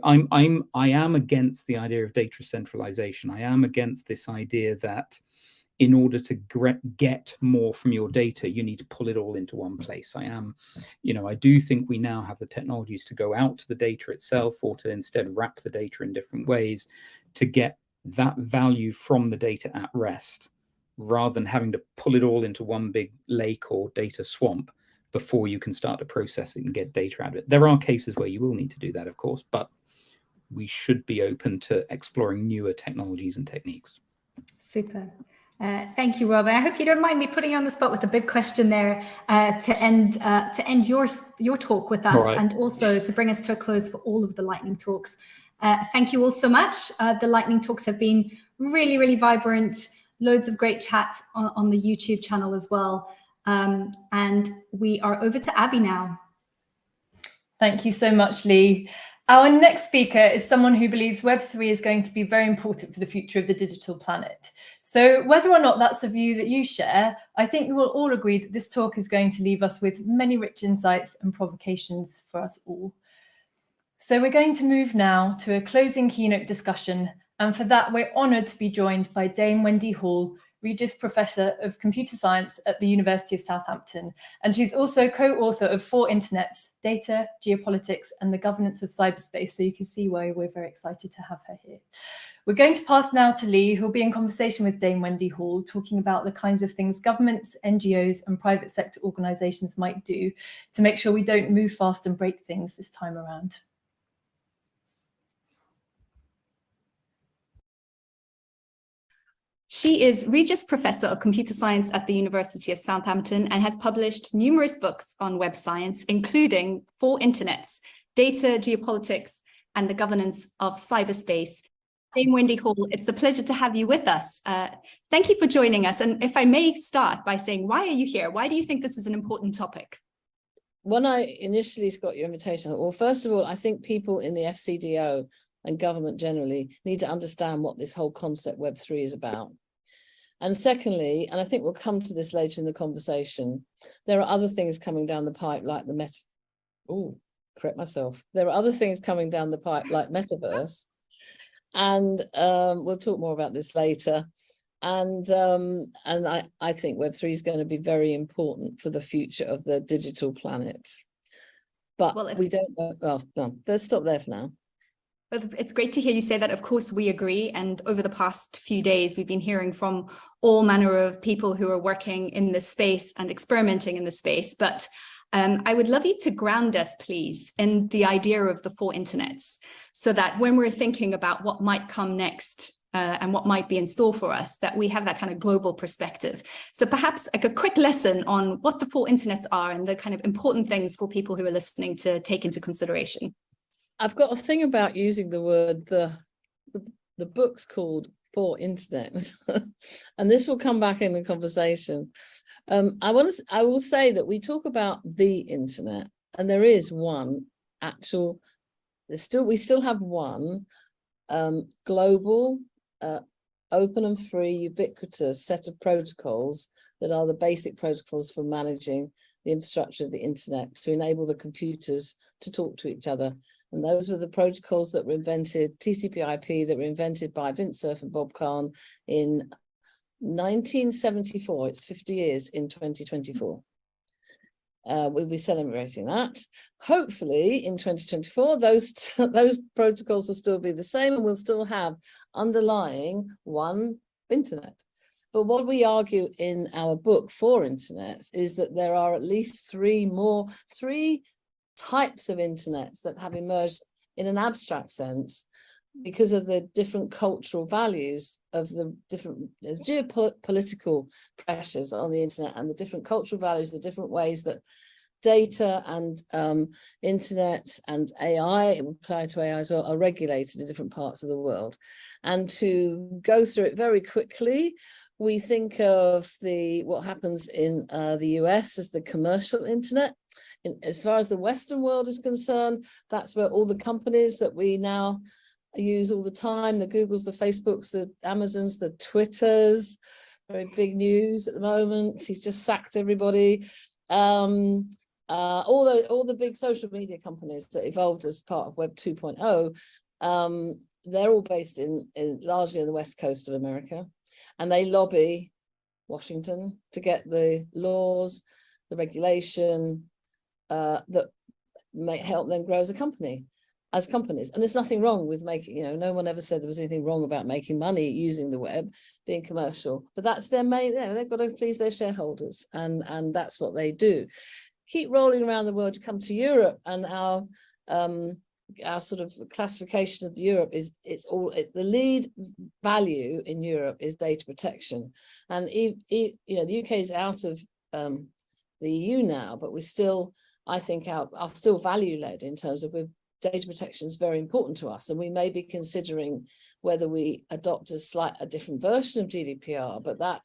I am against the idea of data centralization. I am against this idea that in order to get more from your data, you need to pull it all into one place. I do think we now have the technologies to go out to the data itself or to instead wrap the data in different ways to get that value from the data at rest, rather than having to pull it all into one big lake or data swamp before you can start to process it and get data out of it. There are cases where you will need to do that, of course, but we should be open to exploring newer technologies and techniques. Super. Thank you, Rob. I hope you don't mind me putting you on the spot with a big question there to end your talk with us, Right. and also to bring us to a close for all of the lightning talks. Thank you all so much. The lightning talks have been really, really vibrant. Loads of great chat on the YouTube channel as well. And we are over to Abby now. Thank you so much, Lee. Our next speaker is someone who believes Web3 is going to be very important for the future of the digital planet. So whether or not that's a view that you share, I think we will all agree that this talk is going to leave us with many rich insights and provocations for us all. So we're going to move now to a closing keynote discussion. And for that, we're honoured to be joined by Dame Wendy Hall, Regis Professor of Computer Science at the University of Southampton. And she's also co-author of 4 Internets, Data, Geopolitics, and the Governance of Cyberspace. So you can see why we're very excited to have her here. We're going to pass now to Lee, who'll be in conversation with Dame Wendy Hall, talking about the kinds of things governments, NGOs, and private sector organisations might do to make sure we don't move fast and break things this time around. She is Regis Professor of Computer Science at the University of Southampton and has published numerous books on web science, including 4 Internets, Data, Geopolitics, and the Governance of Cyberspace. Dame Wendy Hall, it's a pleasure to have you with us. Thank you for joining us. And if I may start by saying, why are you here? Why do you think this is an important topic? When I initially got your invitation, well, first of all, I think people in the FCDO and government generally need to understand what this whole concept Web3 is about. And secondly, and I think we'll come to this later in the conversation, there are other things coming down the pipe like the There are other things coming down the pipe like metaverse. And we'll talk more about this later. And I think Web3 is going to be very important for the future of the digital planet. But we don't know. Oh, no, let's stop there for now. It's great to hear you say that. Of course, we agree. And over the past few days, we've been hearing from all manner of people who are working in this space and experimenting in this space. But I would love you to ground us, please, in the idea of the 4 Internets, so that when we're thinking about what might come next and what might be in store for us, that we have that kind of global perspective. So perhaps like a quick lesson on what the 4 Internets are and the kind of important things for people who are listening to take into consideration. I've got a thing about using the word, the book's called 4 Internets, and this will come back in the conversation. I will say that we talk about the internet, and there is one actual, we still have one global, open and free, ubiquitous set of protocols that are the basic protocols for managing the infrastructure of the internet to enable the computers to talk to each other. And those were the protocols that were invented, TCP/IP, that were invented by Vint Cerf and Bob Kahn in 1974. It's 50 years in 2024. We'll be celebrating that. Hopefully in 2024, those protocols will still be the same and we'll still have underlying one internet. But what we argue in our book 4 Internets is that there are at least 3 types of internets that have emerged in an abstract sense because of the different cultural values of the different geopolitical pressures on the internet and the different cultural values, the different ways that data and internet and AI, apply to AI as well, are regulated in different parts of the world. And to go through it very quickly, we think of what happens in the US as the commercial internet. As far as the Western world is concerned, that's where all the companies that we now use all the time, the Googles, the Facebooks, the Amazons, the Twitters, very big news at the moment. He's just sacked everybody. All the big social media companies that evolved as part of Web 2.0, they're all based largely in the West Coast of America. And they lobby Washington to get the laws, the regulation that may help them grow as a company. as companies. And there's nothing wrong with making, no one ever said there was anything wrong about making money using the web, being commercial, but that's their main, they've got to please their shareholders, and that's what they do. Keep rolling around the world, you come to Europe, and our sort of classification of Europe is the lead value in Europe is data protection. And the UK is out of the EU now, but we still, I think, are still value led in terms of data protection is very important to us, and we may be considering whether we adopt a different version of GDPR, but that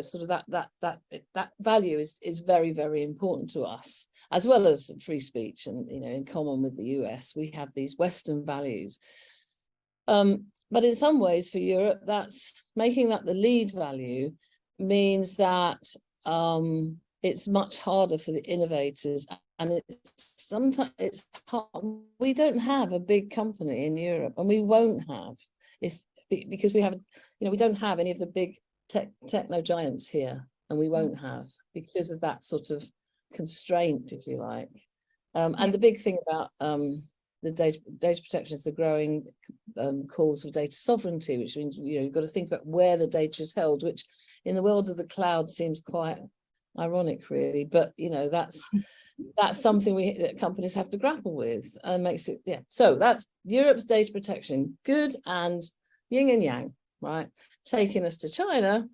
sort of that value is very, very important to us, as well as free speech. And in common with the US, we have these Western values, but in some ways for Europe, that's making that the lead value means that it's much harder for the innovators, and sometimes it's hard. We don't have a big company in Europe, and we won't have because we have, we don't have any of the big techno giants here, and we won't have because of that sort of constraint, if you like. And the big thing about the data protection is the growing calls for data sovereignty, which means you've got to think about where the data is held, which in the world of the cloud seems quite ironic, really, but that's something that companies have to grapple with, and makes it so that's Europe's data protection, good and yin and yang, right? Taking us to China,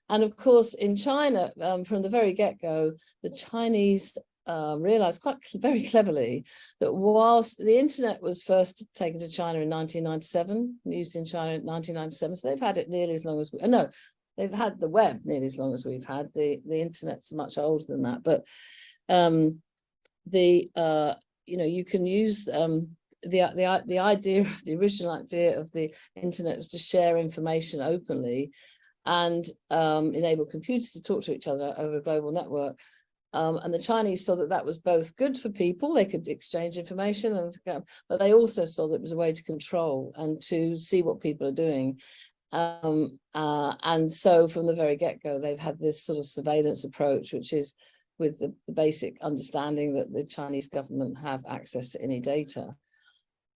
and of course in China, from the very get-go, the Chinese realized very cleverly that whilst the internet was first taken to China in 1997, used in China in 1997, so they've had it nearly as long as they've had the web nearly as long as we've had. The internet's much older than that, but you can use the idea of the original idea of the internet was to share information openly and enable computers to talk to each other over a global network. And the Chinese saw that was both good for people, they could exchange information, but they also saw that it was a way to control and to see what people are doing. And so from the very get-go, they've had this sort of surveillance approach, which is with the basic understanding that the Chinese government have access to any data,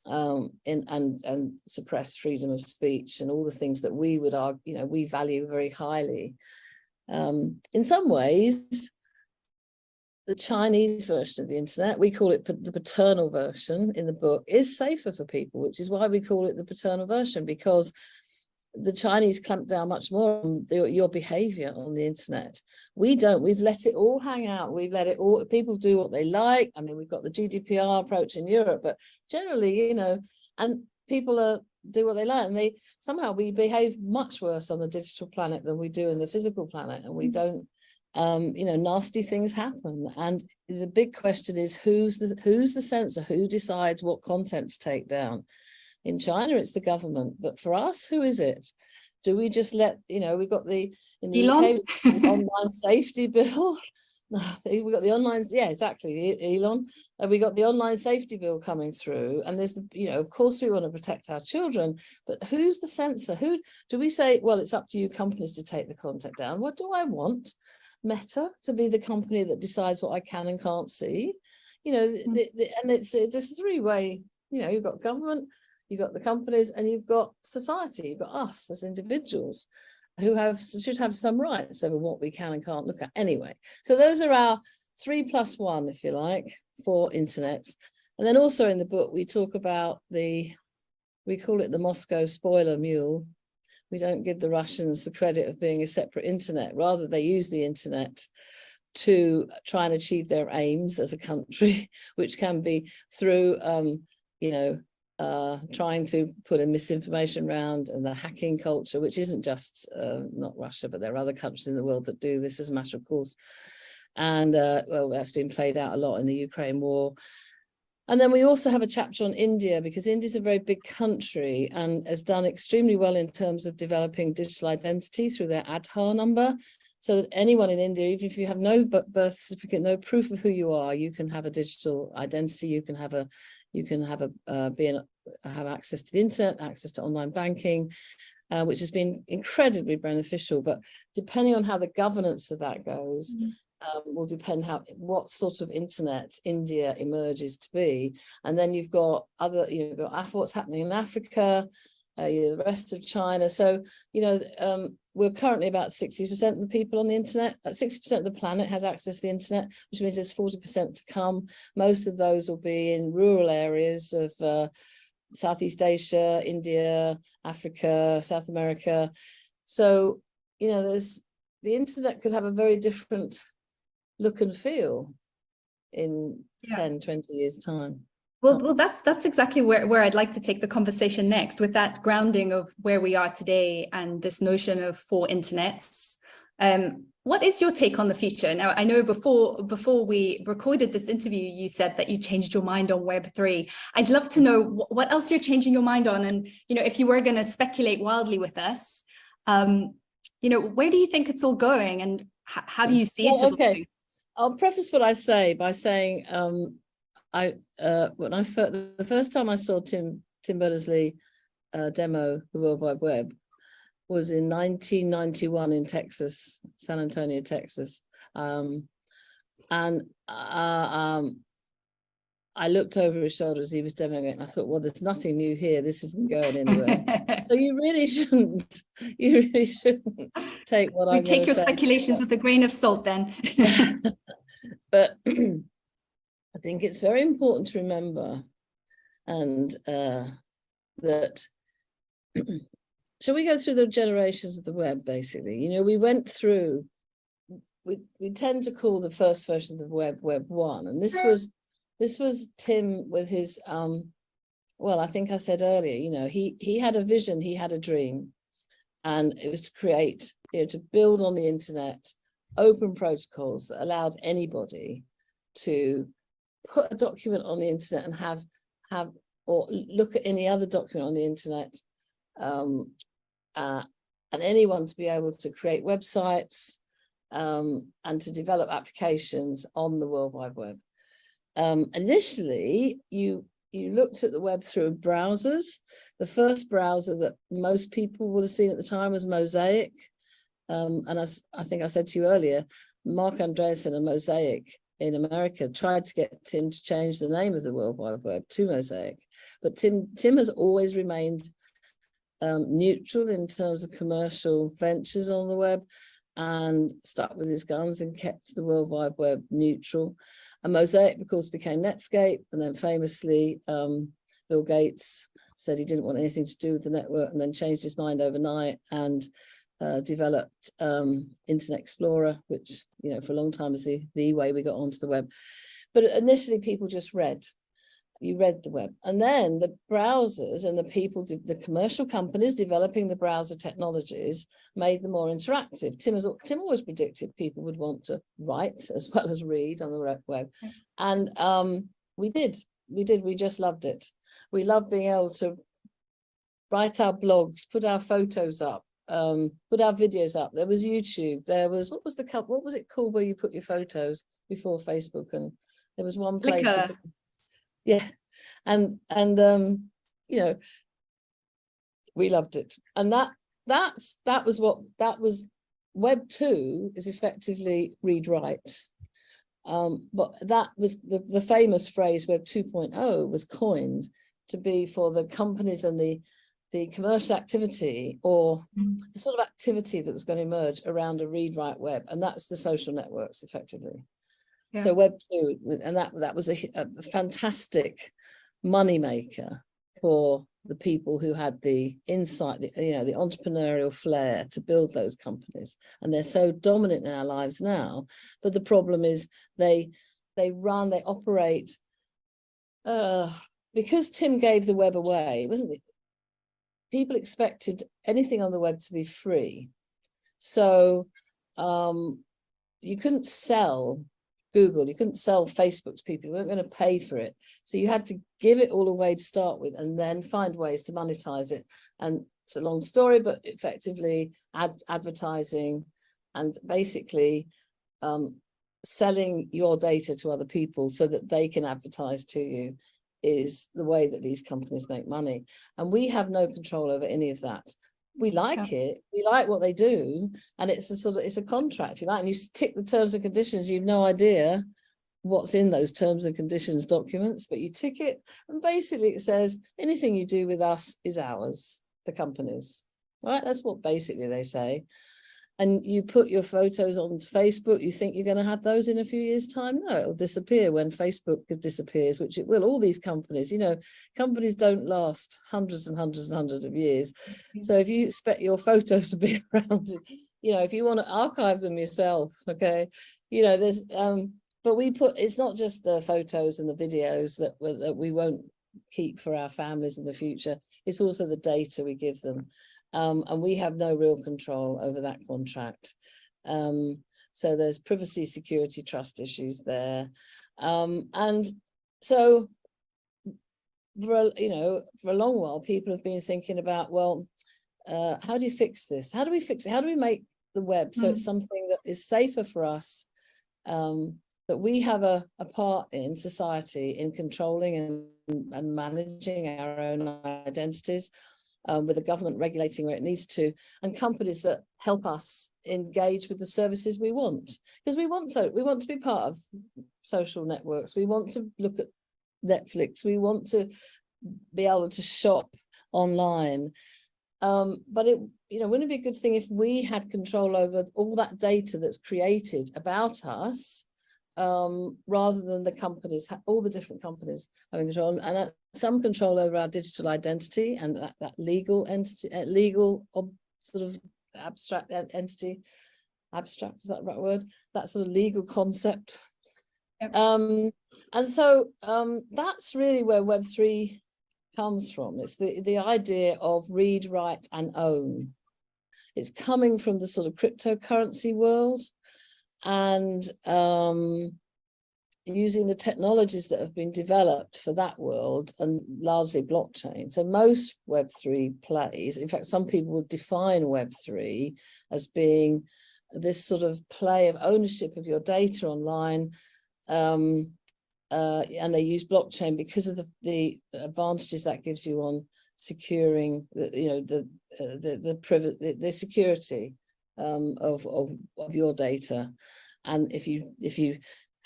and suppress freedom of speech and all the things that we would argue, we value very highly. In some ways, the Chinese version of the internet, we call it the paternal version in the book, is safer for people, which is why we call it the paternal version, because the Chinese clamp down much more on your behavior on the internet. We don't. We've let it all hang out. We've let it all, people do what they like. I mean, we've got the GDPR approach in Europe, but generally, and people do what they like, and somehow we behave much worse on the digital planet than we do in the physical planet, and we don't, nasty things happen. And the big question is, who's the censor? Who decides what content to take down? In China, it's the government, but for us, who is it? Do we just let, we've got in the UK, online safety bill. We've got the online, exactly, Elon. We got the online safety bill coming through, and there's of course we want to protect our children, but who's the censor? Who do we say, well, it's up to you companies to take the content down? What do I want? Meta to be the company that decides what I can and can't see? And it's this three-way, you've got government, you've got the companies, and you've got society, you've got us as individuals who should have some rights over what we can and can't look at. Anyway, so those are our 3+1, if you like, for internet. And then also in the book, we talk about we call it the Moscow spoiler mule. We don't give the Russians the credit of being a separate internet. Rather, they use the internet to try and achieve their aims as a country, which can be through, trying to put a misinformation around, and the hacking culture, which isn't just not Russia, but there are other countries in the world that do this as a matter of course. And that's been played out a lot in the Ukraine war. And then we also have a chapter on India, because India is a very big country and has done extremely well in terms of developing digital identity through their Aadhaar number. So that anyone in India, even if you have no birth certificate, no proof of who you are, you can have a digital identity. You can have access to the internet, access to online banking, which has been incredibly beneficial. But depending on how the governance of that goes, will depend what sort of internet India emerges to be. And then you've got other, you've got what's happening in Africa, the rest of China. So, we're currently about 60% of the people on the internet, 60% of the planet has access to the internet, which means there's 40% to come. Most of those will be in rural areas of Southeast Asia, India, Africa, South America. So, the internet could have a very different look and feel in 10, 20 years' time. Well, that's exactly where I'd like to take the conversation next, with that grounding of where we are today and this notion of 4 internets. What is your take on the future? Now, I know before we recorded this interview, you said that you changed your mind on Web3. I'd love to know what else you're changing your mind on, and if you were going to speculate wildly with us, where do you think it's all going, and how do you see it evolving? Okay, I'll preface what I say by saying the first time I saw Tim Berners-Lee demo the World Wide Web was in 1991 in Texas, San Antonio, Texas. I looked over his shoulder as he was demoing it, and I thought, well, there's nothing new here. This isn't going anywhere. So you really shouldn't take what I'm going to say. Take your speculations with a grain of salt then. But I think it's very important to remember, and that, shall we go through the generations of the web, basically? We went through, we tend to call the first version of the web, Web 1. And this was Tim with his, well, I think I said earlier, he had a vision, he had a dream, and it was to create, to build on the internet, open protocols that allowed anybody to put a document on the internet and have or look at any other document on the internet, and anyone to be able to create websites and to develop applications on the World Wide Web. Initially, you looked at the web through browsers. The first browser that most people would have seen at the time was Mosaic. And as I think I said to you earlier, Mark Andreessen and Mosaic in America tried to get Tim to change the name of the World Wide Web to Mosaic. But Tim has always remained neutral in terms of commercial ventures on the web, and stuck with his guns and kept the World Wide Web neutral. And Mosaic, of course, became Netscape, and then famously Bill Gates said he didn't want anything to do with the network, and then changed his mind overnight and developed Internet Explorer, which for a long time is the way we got onto the web. But initially people just read. You read the web, and then the browsers and the commercial companies developing the browser technologies made them more interactive. Tim always predicted people would want to write as well as read on the web, and we did. We just loved it. We loved being able to write our blogs, put our photos up, put our videos up. There was YouTube. There was what was it called where you put your photos before Facebook? And there was one place. Yeah, and we loved it, and that was Web 2 is effectively read write, but that was the famous phrase Web 2.0 was coined to be for the companies and the commercial activity, or the sort of activity that was going to emerge around a read write web, and that's the social networks effectively. Yeah. So Web 2, and that was a fantastic money maker for the people who had the insight, the entrepreneurial flair to build those companies. And they're so dominant in our lives now. But the problem is they operate, because Tim gave the web away, people expected anything on the web to be free. So you couldn't sell Google, you couldn't sell Facebook to people, you weren't going to pay for it. So you had to give it all away to start with, and then find ways to monetize it. And it's a long story, but effectively advertising and basically selling your data to other people so that they can advertise to you is the way that these companies make money. And we have no control over any of that. we like it, we like what they do, and it's a contract, if you like, and you tick the terms and conditions. You've no idea what's in those terms and conditions documents, but you tick it, and basically it says anything you do with us is ours, the company's, right? That's what basically they say. And you put your photos onto Facebook, you think you're going to have those in a few years' time? No, it'll disappear when Facebook disappears, which it will. All these companies, companies don't last hundreds and hundreds and hundreds of years. So if you expect your photos to be around, if you want to archive them yourself, okay, there's, but it's not just the photos and the videos that we won't keep for our families in the future. It's also the data we give them. And we have no real control over that contract. So there's privacy, security, trust issues there. And so, for a long while, people have been thinking about, well, how do you fix this? How do we fix it? How do we make the web so it's something that is safer for us, that we have a part in society in controlling and managing our own identities, with the government regulating where it needs to, and companies that help us engage with the services we want, because we want to be part of social networks. We want to look at Netflix. We want to be able to shop online. But wouldn't it be a good thing if we had control over all that data that's created about us, rather than the companies, all the different companies having control, and some control over our digital identity and that legal entity, sort of abstract entity. Abstract, is that the right word? That sort of legal concept. Yep. And so that's really where Web3 comes from. It's the idea of read, write, and own. It's coming from the sort of cryptocurrency world, and using the technologies that have been developed for that world, and largely blockchain. So most Web3 plays, in fact, some people would define Web3 as being this sort of play of ownership of your data online, and they use blockchain because of the advantages that gives you on securing the security of your data. And if you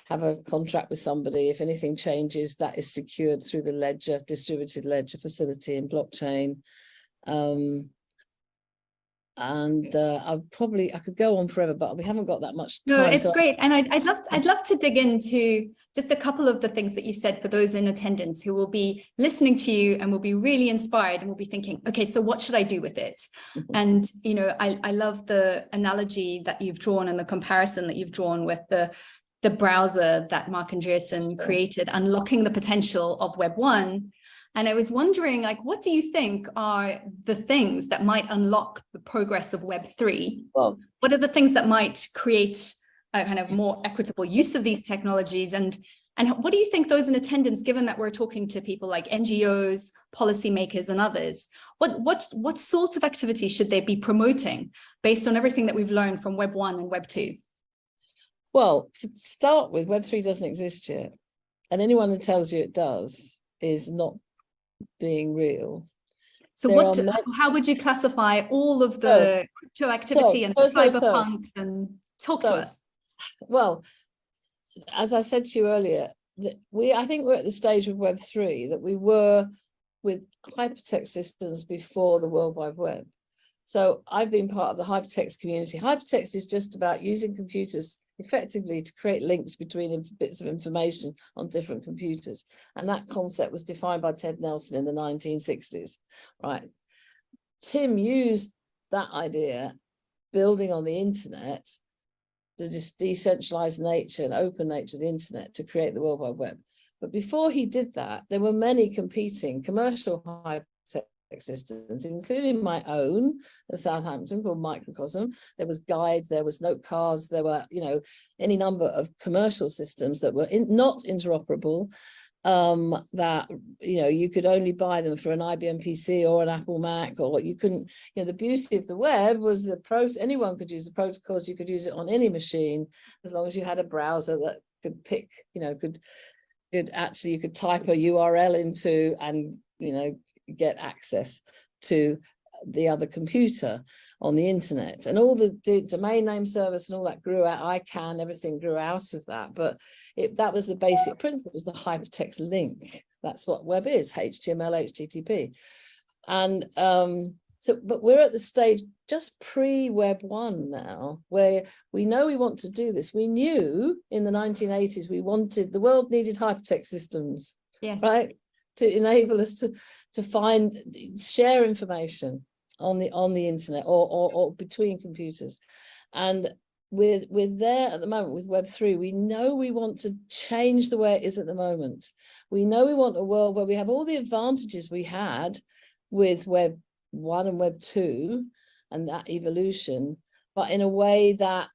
have a contract with somebody, if anything changes, that is secured through the distributed ledger facility in blockchain. I could go on forever, but we haven't got that much time. No, it's great. And I'd love to dig into just a couple of the things that you said for those in attendance who will be listening to you and will be really inspired and will be thinking, okay, so what should I do with it? And, I love the analogy that you've drawn and the comparison that you've drawn with the browser that Mark Andreessen created, unlocking the potential of Web 1. And I was wondering, what do you think are the things that might unlock the progress of Web 3? Well, what are the things that might create a kind of more equitable use of these technologies? And what do you think those in attendance, given that we're talking to people like NGOs, policymakers, and others, what sort of activities should they be promoting based on everything that we've learned from Web 1 and Web 2? Well, to start with, Web 3 doesn't exist yet. And anyone that tells you it does is not being real. So how would you classify all of the crypto activity and cyberpunks and talk to us? Well, as I said to you earlier, I think we're at the stage of Web 3 that we were with hypertext systems before the World Wide Web. So I've been part of the hypertext community. Hypertext is just about using computers effectively to create links between bits of information on different computers. And that concept was defined by Ted Nelson in the 1960s, right? Tim used that idea, building on the internet, the decentralized nature and open nature of the internet, to create the World Wide Web. But before he did that, there were many competing commercial hypertext systems, including my own at Southampton called Microcosm. There was Guide, there was Note Cards, there were any number of commercial systems that were not interoperable, that you could only buy them for an IBM PC or an Apple Mac, or you couldn't. The beauty of the web was anyone could use the protocols. You could use it on any machine as long as you had a browser that could pick, you could type a URL into and get access to the other computer on the internet, and all the domain name service and all that grew out. ICANN, everything grew out of that, but that was the basic principle, was the hypertext link. That's what web is, HTML, HTTP. And but we're at the stage just pre-Web 1 now, where we know we want to do this. We knew in the 1980s the world needed hypertext systems, yes, right, to enable us to share information on the internet or between computers. And we're there at the moment with Web 3. We know we want to change the way it is at the moment. We know we want a world where we have all the advantages we had with Web 1 and Web 2 and that evolution, but in a way that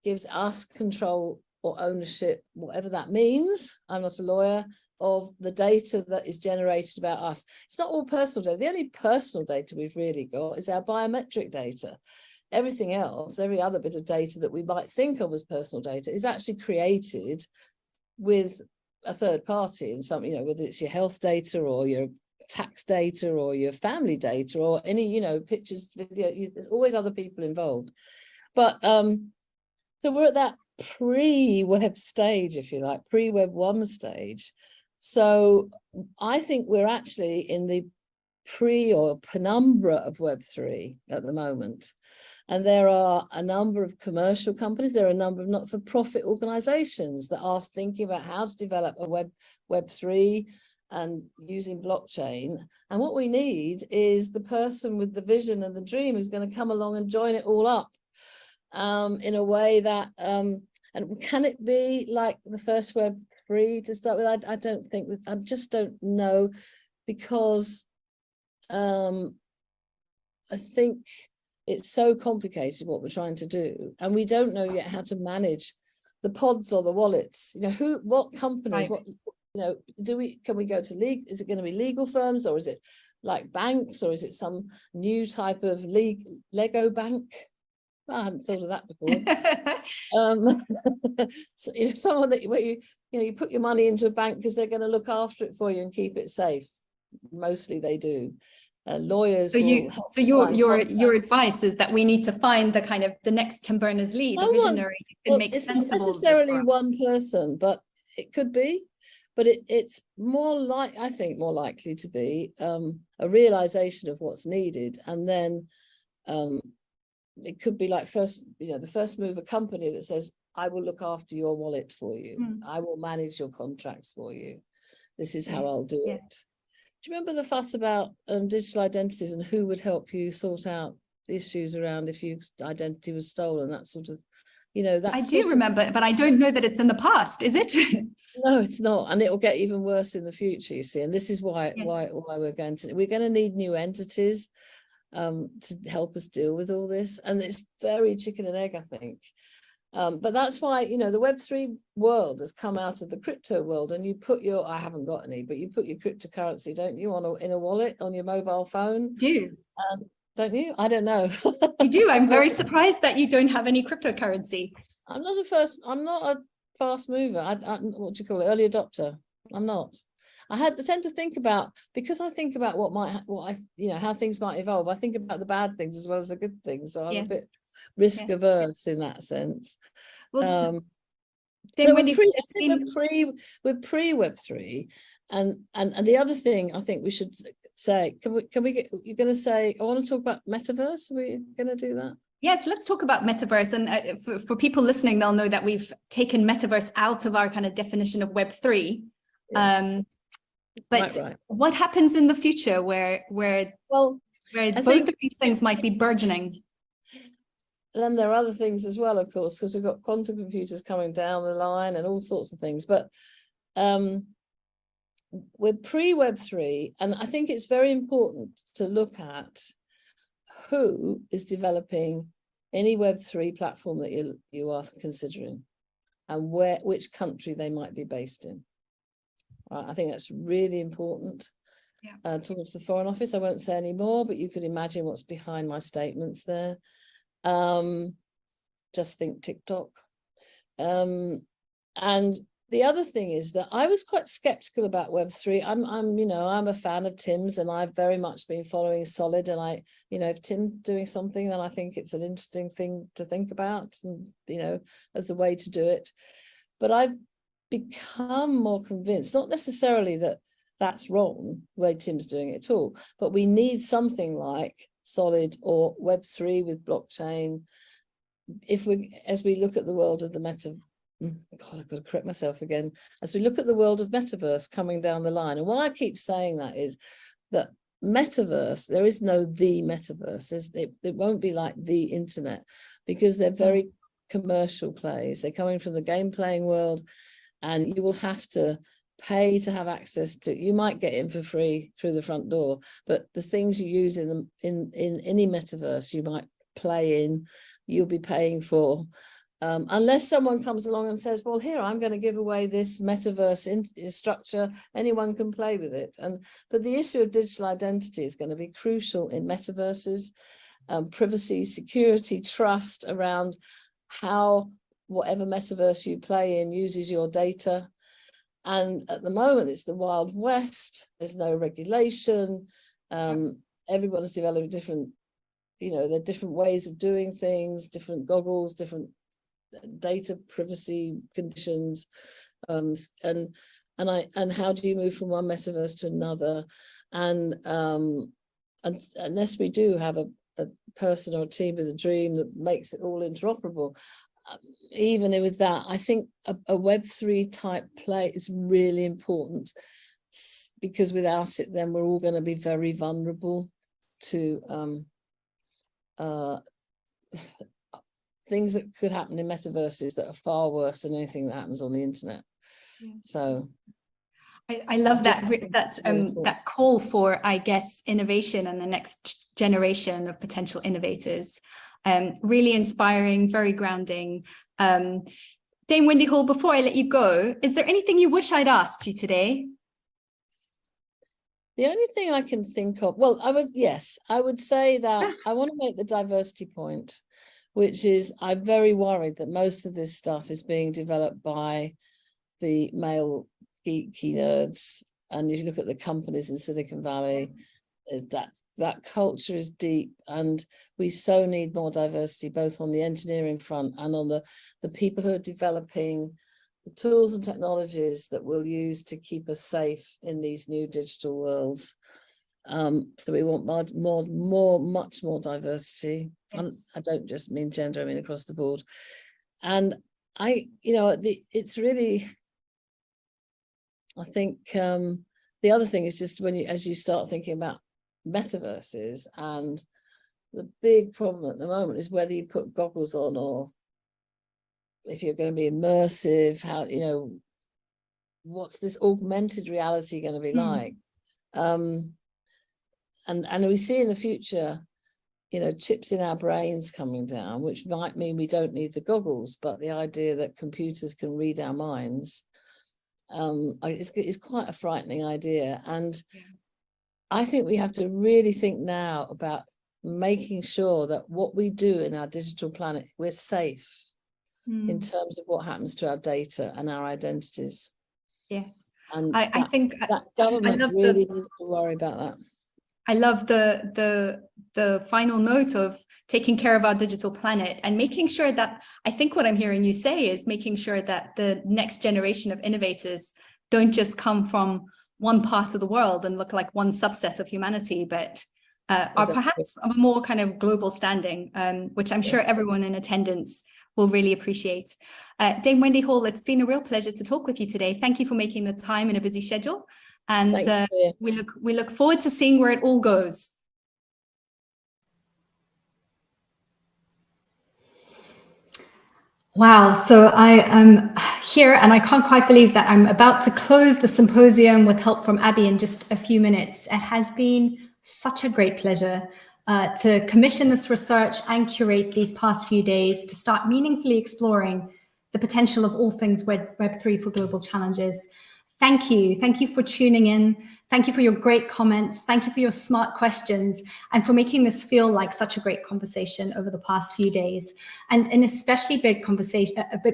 gives us control or ownership, whatever that means. I'm not a lawyer, of the data that is generated about us. It's not all personal data. The only personal data we've really got is our biometric data. Everything else, every other bit of data that we might think of as personal data, is actually created with a third party in some, whether it's your health data or your tax data or your family data or any, pictures, video, there's always other people involved. But so we're at that pre-web stage, if you like, pre-Web 1 stage. So I think we're actually in the penumbra of Web 3 at the moment. And there are a number of commercial companies, there are a number of not-for-profit organizations that are thinking about how to develop a Web 3 and using blockchain. And what we need is the person with the vision and the dream who's going to come along and join it all up in a way that, and can it be like the first Web 3 to start with? I don't think, I just don't know, because I think it's so complicated what we're trying to do, and we don't know yet how to manage the pods or the wallets. What companies, right. Can we go to legal? Is it going to be legal firms, or is it like banks, or is it some new type of Lego bank? Well, I haven't thought of that before. So, someone that where you put your money into a bank because they're going to look after it for you and keep it safe. Mostly they do. Lawyers. So your advice is that we need to find the next Tim Berners-Lee, the visionary, who can make sense of all of this. It's not necessarily one person, but it could be. But it's I think more likely to be a realization of what's needed, and then it could be like the first mover company that says, I will look after your wallet for you. I will manage your contracts for you. This is how I'll do it. Do you remember the fuss about digital identities and who would help you sort out the issues around if your identity was stolen, that sort of, I do remember, but I don't know that it's in the past, is it? No, it's not, and it will get even worse in the future, you see. And this is why we're going to need new entities to help us deal with all this. And it's very chicken and egg, I think. But that's why, the Web3 world has come out of the crypto world, and you put I haven't got any, but you put your cryptocurrency, don't you, in a wallet on your mobile phone? You do. Don't you? I don't know. You do. I'm very surprised that you don't have any cryptocurrency. I'm not a fast mover. What do you call it? Early adopter. I'm not. I tend to think about, because I think about how things might evolve. I think about the bad things as well as the good things. So I'm a bit risk averse in that sense. Well, we're pre-Web 3, and the other thing I think we should say, you're going to say, I want to talk about metaverse. Are we going to do that? Yes, let's talk about metaverse. And for people listening, they'll know that we've taken metaverse out of our kind of definition of Web 3. Yes. But right. What happens in the future where both of these things might be burgeoning? Then there are other things as well, of course, because we've got quantum computers coming down the line and all sorts of things. But we're pre-Web 3, and I think it's very important to look at who is developing any Web 3 platform that you are considering, and which country they might be based in. Right, I think that's really important. Towards the Foreign Office, I won't say any more, but you could imagine what's behind my statements there. Just think TikTok. And the other thing is that I was quite skeptical about Web3. I'm a fan of Tim's, and I've very much been following Solid. And if Tim's doing something, then I think it's an interesting thing to think about, and as a way to do it. But I've become more convinced, not necessarily that that's wrong, the way Tim's doing it at all, but we need something like Solid or Web3 with blockchain. As we look at the world of the God, I've got to correct myself again. As we look at the world of metaverse coming down the line, and why I keep saying that is that metaverse, there is no the metaverse. It won't be like the internet, because they're very commercial plays. They're coming from the game playing world, and you will have to pay to have access to. You might get in for free through the front door, but the things you use in any metaverse, you might play in, you'll be paying for. Unless someone comes along and says, well, here, I'm going to give away this metaverse structure, anyone can play with it. But the issue of digital identity is going to be crucial in metaverses. Privacy, security, trust around how whatever metaverse you play in uses your data. And at the moment, it's the Wild West. There's no regulation. Everyone is developing different, there are different ways of doing things, different goggles, different data privacy conditions, and how do you move from one metaverse to another? And unless we do have a person or a team with a dream that makes it all interoperable, even with that, I think a Web3 type play is really important, because without it, then we're all going to be very vulnerable to things that could happen in metaverses that are far worse than anything that happens on the internet. So I love that call for, I guess, innovation and the next generation of potential innovators. Really inspiring, very grounding. Dame Wendy Hall, before I let you go, is there anything you wish I'd asked you today? The only thing I can think of, I would say that I want to make the diversity point, which is I'm very worried that most of this stuff is being developed by the male geeky nerds. And if you look at the companies in Silicon Valley, that culture is deep, and we so need more diversity, both on the engineering front and on the people who are developing the tools and technologies that we'll use to keep us safe in these new digital worlds. So we want much more diversity. Yes. And I don't just mean gender, I mean across the board. And it's really, I think the other thing is just as you start thinking about metaverses, and the big problem at the moment is whether you put goggles on or if you're going to be immersive, how, what's this augmented reality going to be like? And we see in the future, chips in our brains coming down, which might mean we don't need the goggles, but the idea that computers can read our minds is quite a frightening idea. And I think we have to really think now about making sure that what we do in our digital planet, we're safe in terms of what happens to our data and our identities. Yes. And I think that government really needs to worry about that. I love the final note of taking care of our digital planet and making sure that, I think what I'm hearing you say is making sure that the next generation of innovators don't just come from one part of the world and look like one subset of humanity, but are perhaps of a more kind of global standing, which I'm sure everyone in attendance will really appreciate. Dame Wendy Hall, it's been a real pleasure to talk with you today. Thank you for making the time in a busy schedule. And we look forward to seeing where it all goes. Wow, so I am here and I can't quite believe that I'm about to close the symposium with help from Abby in just a few minutes. It has been such a great pleasure to commission this research and curate these past few days to start meaningfully exploring the potential of all things Web3 for global challenges. Thank you for tuning in. Thank you for your great comments. Thank you for your smart questions and for making this feel like such a great conversation over the past few days. And an especially big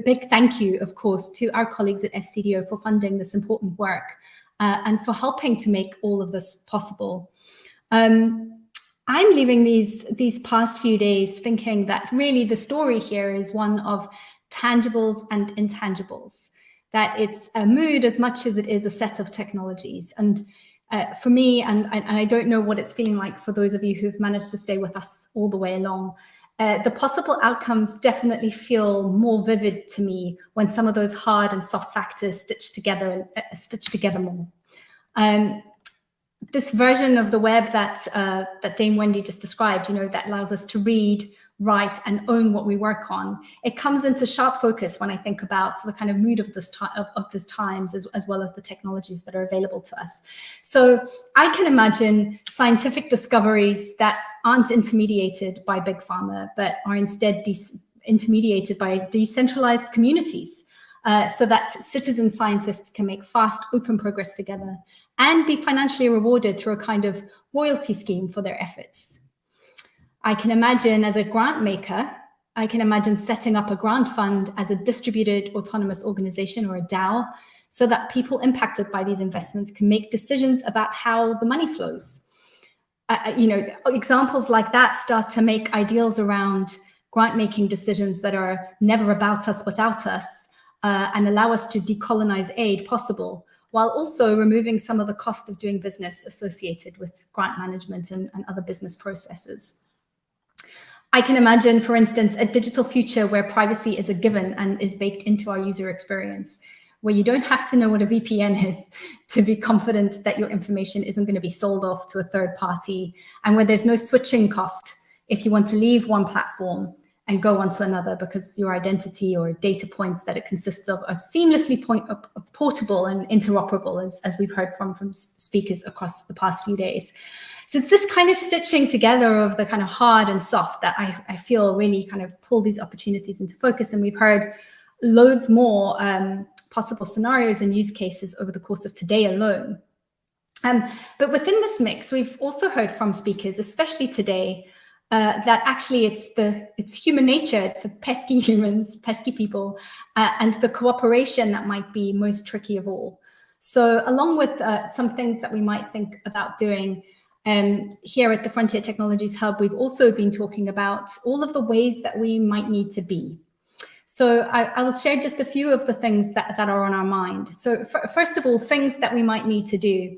big thank you, of course, to our colleagues at FCDO for funding this important work and for helping to make all of this possible. I'm leaving these past few days thinking that really the story here is one of tangibles and intangibles, that it's a mood as much as it is a set of technologies. And for me, and I don't know what it's feeling like for those of you who've managed to stay with us all the way along, the possible outcomes definitely feel more vivid to me when some of those hard and soft factors stitch together more. This version of the web that Dame Wendy just described, that allows us to read, write, and own what we work on, it comes into sharp focus when I think about the kind of mood of this times, as well as the technologies that are available to us. So I can imagine scientific discoveries that aren't intermediated by big pharma, but are instead intermediated by decentralized communities, so that citizen scientists can make fast, open progress together and be financially rewarded through a kind of royalty scheme for their efforts. I can imagine, as a grant maker, I can imagine setting up a grant fund as a distributed autonomous organization, or a DAO, so that people impacted by these investments can make decisions about how the money flows. Examples like that start to make ideals around grant making decisions that are never about us without us, and allow us to decolonize aid possible, while also removing some of the cost of doing business associated with grant management and other business processes. I can imagine, for instance, a digital future where privacy is a given and is baked into our user experience, where you don't have to know what a VPN is to be confident that your information isn't going to be sold off to a third party, and where there's no switching cost if you want to leave one platform and go onto another, because your identity or data points that it consists of are seamlessly portable and interoperable, as we've heard from speakers across the past few days. So it's this kind of stitching together of the kind of hard and soft that I feel really kind of pull these opportunities into focus. And we've heard loads more possible scenarios and use cases over the course of today alone. But within this mix, we've also heard from speakers, especially today, that actually it's human nature, it's the pesky humans, pesky people, and the cooperation that might be most tricky of all. So along with some things that we might think about doing, here at the Frontier Technologies Hub, we've also been talking about all of the ways that we might need to be. So I will share just a few of the things that are on our mind. So first of all, things that we might need to do.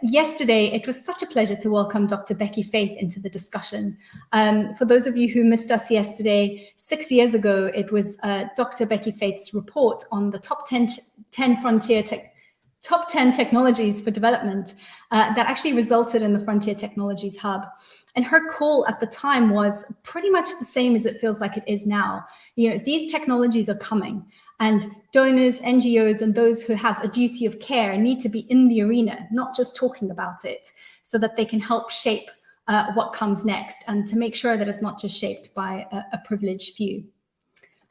Yesterday, it was such a pleasure to welcome Dr. Becky Faith into the discussion. For those of you who missed us yesterday, 6 years ago, it was Dr. Becky Faith's report on the top 10 technologies for development that actually resulted in the Frontier Technologies Hub. And her call at the time was pretty much the same as it feels like it is now. These technologies are coming, and donors, NGOs, and those who have a duty of care need to be in the arena, not just talking about it, so that they can help shape what comes next, and to make sure that it's not just shaped by a privileged few.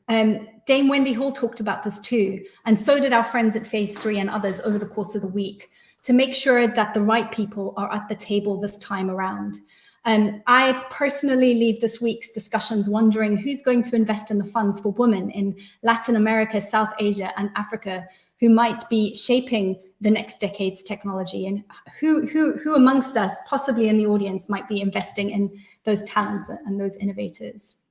Dame Wendy Hall talked about this too, and so did our friends at Phase 3 and others over the course of the week, to make sure that the right people are at the table this time around. I personally leave this week's discussions wondering who's going to invest in the funds for women in Latin America, South Asia, and Africa, who might be shaping the next decade's technology, and who amongst us, possibly in the audience, might be investing in those talents and those innovators.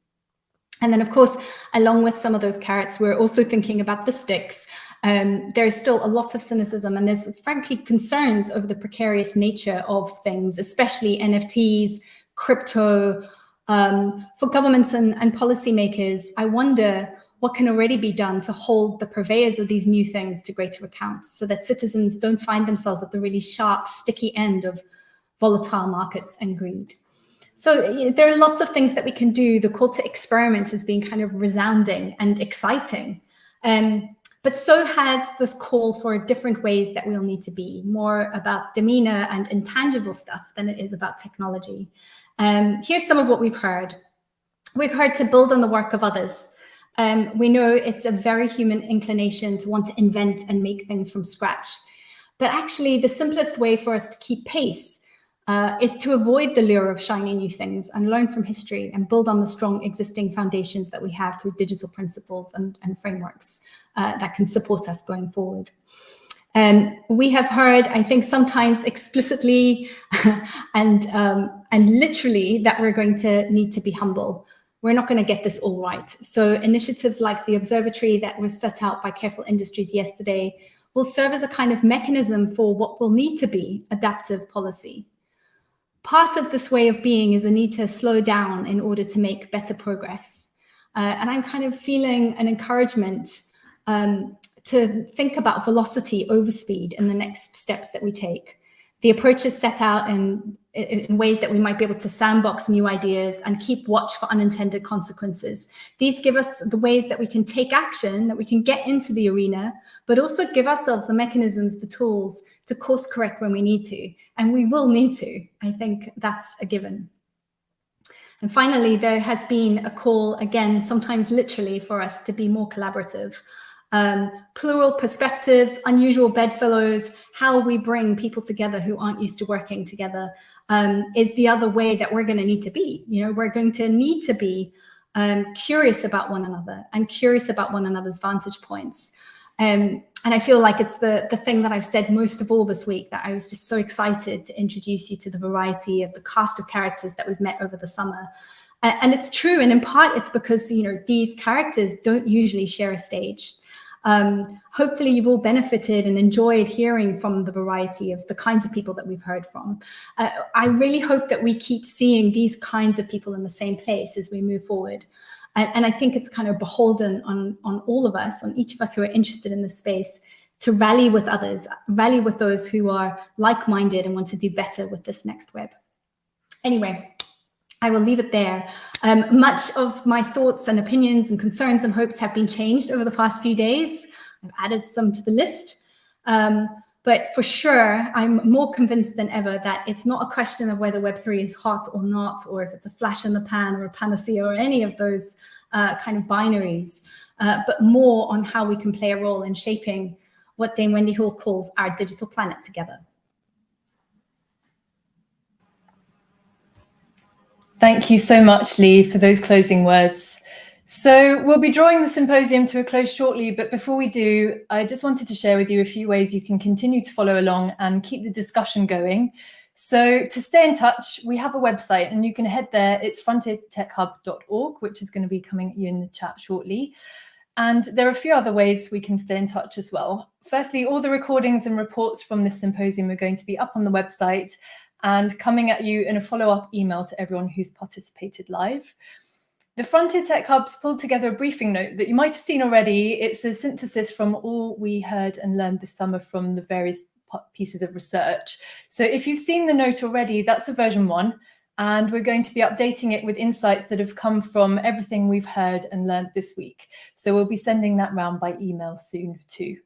And then, of course, along with some of those carrots, we're also thinking about the sticks. There's still a lot of cynicism, and there's frankly concerns over the precarious nature of things, especially NFTs, crypto. For governments and policymakers, I wonder what can already be done to hold the purveyors of these new things to greater account, so that citizens don't find themselves at the really sharp, sticky end of volatile markets and greed. So there are lots of things that we can do. The call to experiment has been kind of resounding and exciting. But so has this call for different ways that we'll need to be, more about demeanor and intangible stuff than it is about technology. Here's some of what we've heard. We've heard to build on the work of others. We know it's a very human inclination to want to invent and make things from scratch. But actually, the simplest way for us to keep pace is to avoid the lure of shiny new things and learn from history and build on the strong existing foundations that we have through digital principles and frameworks that can support us going forward. We have heard, I think, sometimes explicitly and literally that we're going to need to be humble. We're not going to get this all right. So initiatives like the observatory that was set out by Careful Industries yesterday will serve as a kind of mechanism for what will need to be adaptive policy. Part of this way of being is a need to slow down in order to make better progress. And I'm kind of feeling an encouragement to think about velocity over speed in the next steps that we take. The approach is set out in ways that we might be able to sandbox new ideas and keep watch for unintended consequences. These give us the ways that we can take action, that we can get into the arena, but also give ourselves the mechanisms, the tools to course correct when we need to. And we will need to. I think that's a given. And finally, there has been a call, again, sometimes literally, for us to be more collaborative. Plural perspectives, unusual bedfellows, how we bring people together who aren't used to working together is the other way that we're going to need to be. You know, we're going to need to be curious about one another and curious about one another's vantage points. And I feel like it's the thing that I've said most of all this week, that I was just so excited to introduce you to the variety of the cast of characters that we've met over the summer. And it's true, and in part it's because, you know, these characters don't usually share a stage. Hopefully you've all benefited and enjoyed hearing from the variety of the kinds of people that we've heard from. I really hope that we keep seeing these kinds of people in the same place as we move forward. And I think it's kind of beholden on all of us, on each of us who are interested in this space, to rally with others, rally with those who are like-minded and want to do better with this next web. Anyway, I will leave it there. Much of my thoughts and opinions and concerns and hopes have been changed over the past few days. I've added some to the list. But for sure, I'm more convinced than ever that it's not a question of whether Web3 is hot or not, or if it's a flash in the pan or a panacea or any of those kind of binaries, but more on how we can play a role in shaping what Dame Wendy Hall calls our digital planet together. Thank you so much, Lee, for those closing words. So we'll be drawing the symposium to a close shortly, but before we do, I just wanted to share with you a few ways you can continue to follow along and keep the discussion going. So to stay in touch, we have a website and you can head there. It's frontiertechhub.org, which is going to be coming at you in the chat shortly. And there are a few other ways we can stay in touch as well. Firstly, all the recordings and reports from this symposium are going to be up on the website and coming at you in a follow-up email to everyone who's participated live. The Frontier Tech Hub's pulled together a briefing note that you might have seen already. It's a synthesis from all we heard and learned this summer from the various pieces of research. So if you've seen the note already, that's a version 1, and we're going to be updating it with insights that have come from everything we've heard and learned this week. So we'll be sending that round by email soon too.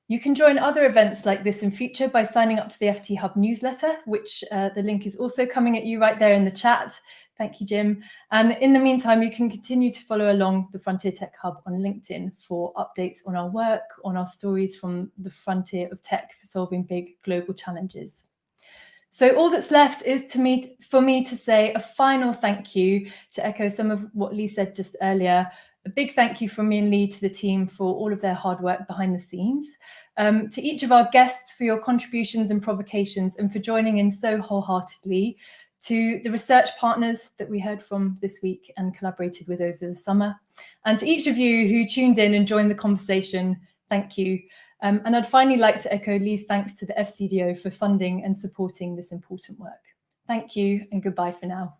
You can join other events like this in future by signing up to the FT Hub newsletter, which the link is also coming at you right there in the chat. Thank you, Jim. And in the meantime, you can continue to follow along the Frontier Tech Hub on LinkedIn for updates on our work, on our stories from the frontier of tech for solving big global challenges. So all that's left is for me to say a final thank you, to echo some of what Lee said just earlier. A big thank you from me and Lee to the team for all of their hard work behind the scenes. To each of our guests for your contributions and provocations and for joining in so wholeheartedly. To the research partners that we heard from this week and collaborated with over the summer. And to each of you who tuned in and joined the conversation, thank you. And I'd finally like to echo Lee's thanks to the FCDO for funding and supporting this important work. Thank you and goodbye for now.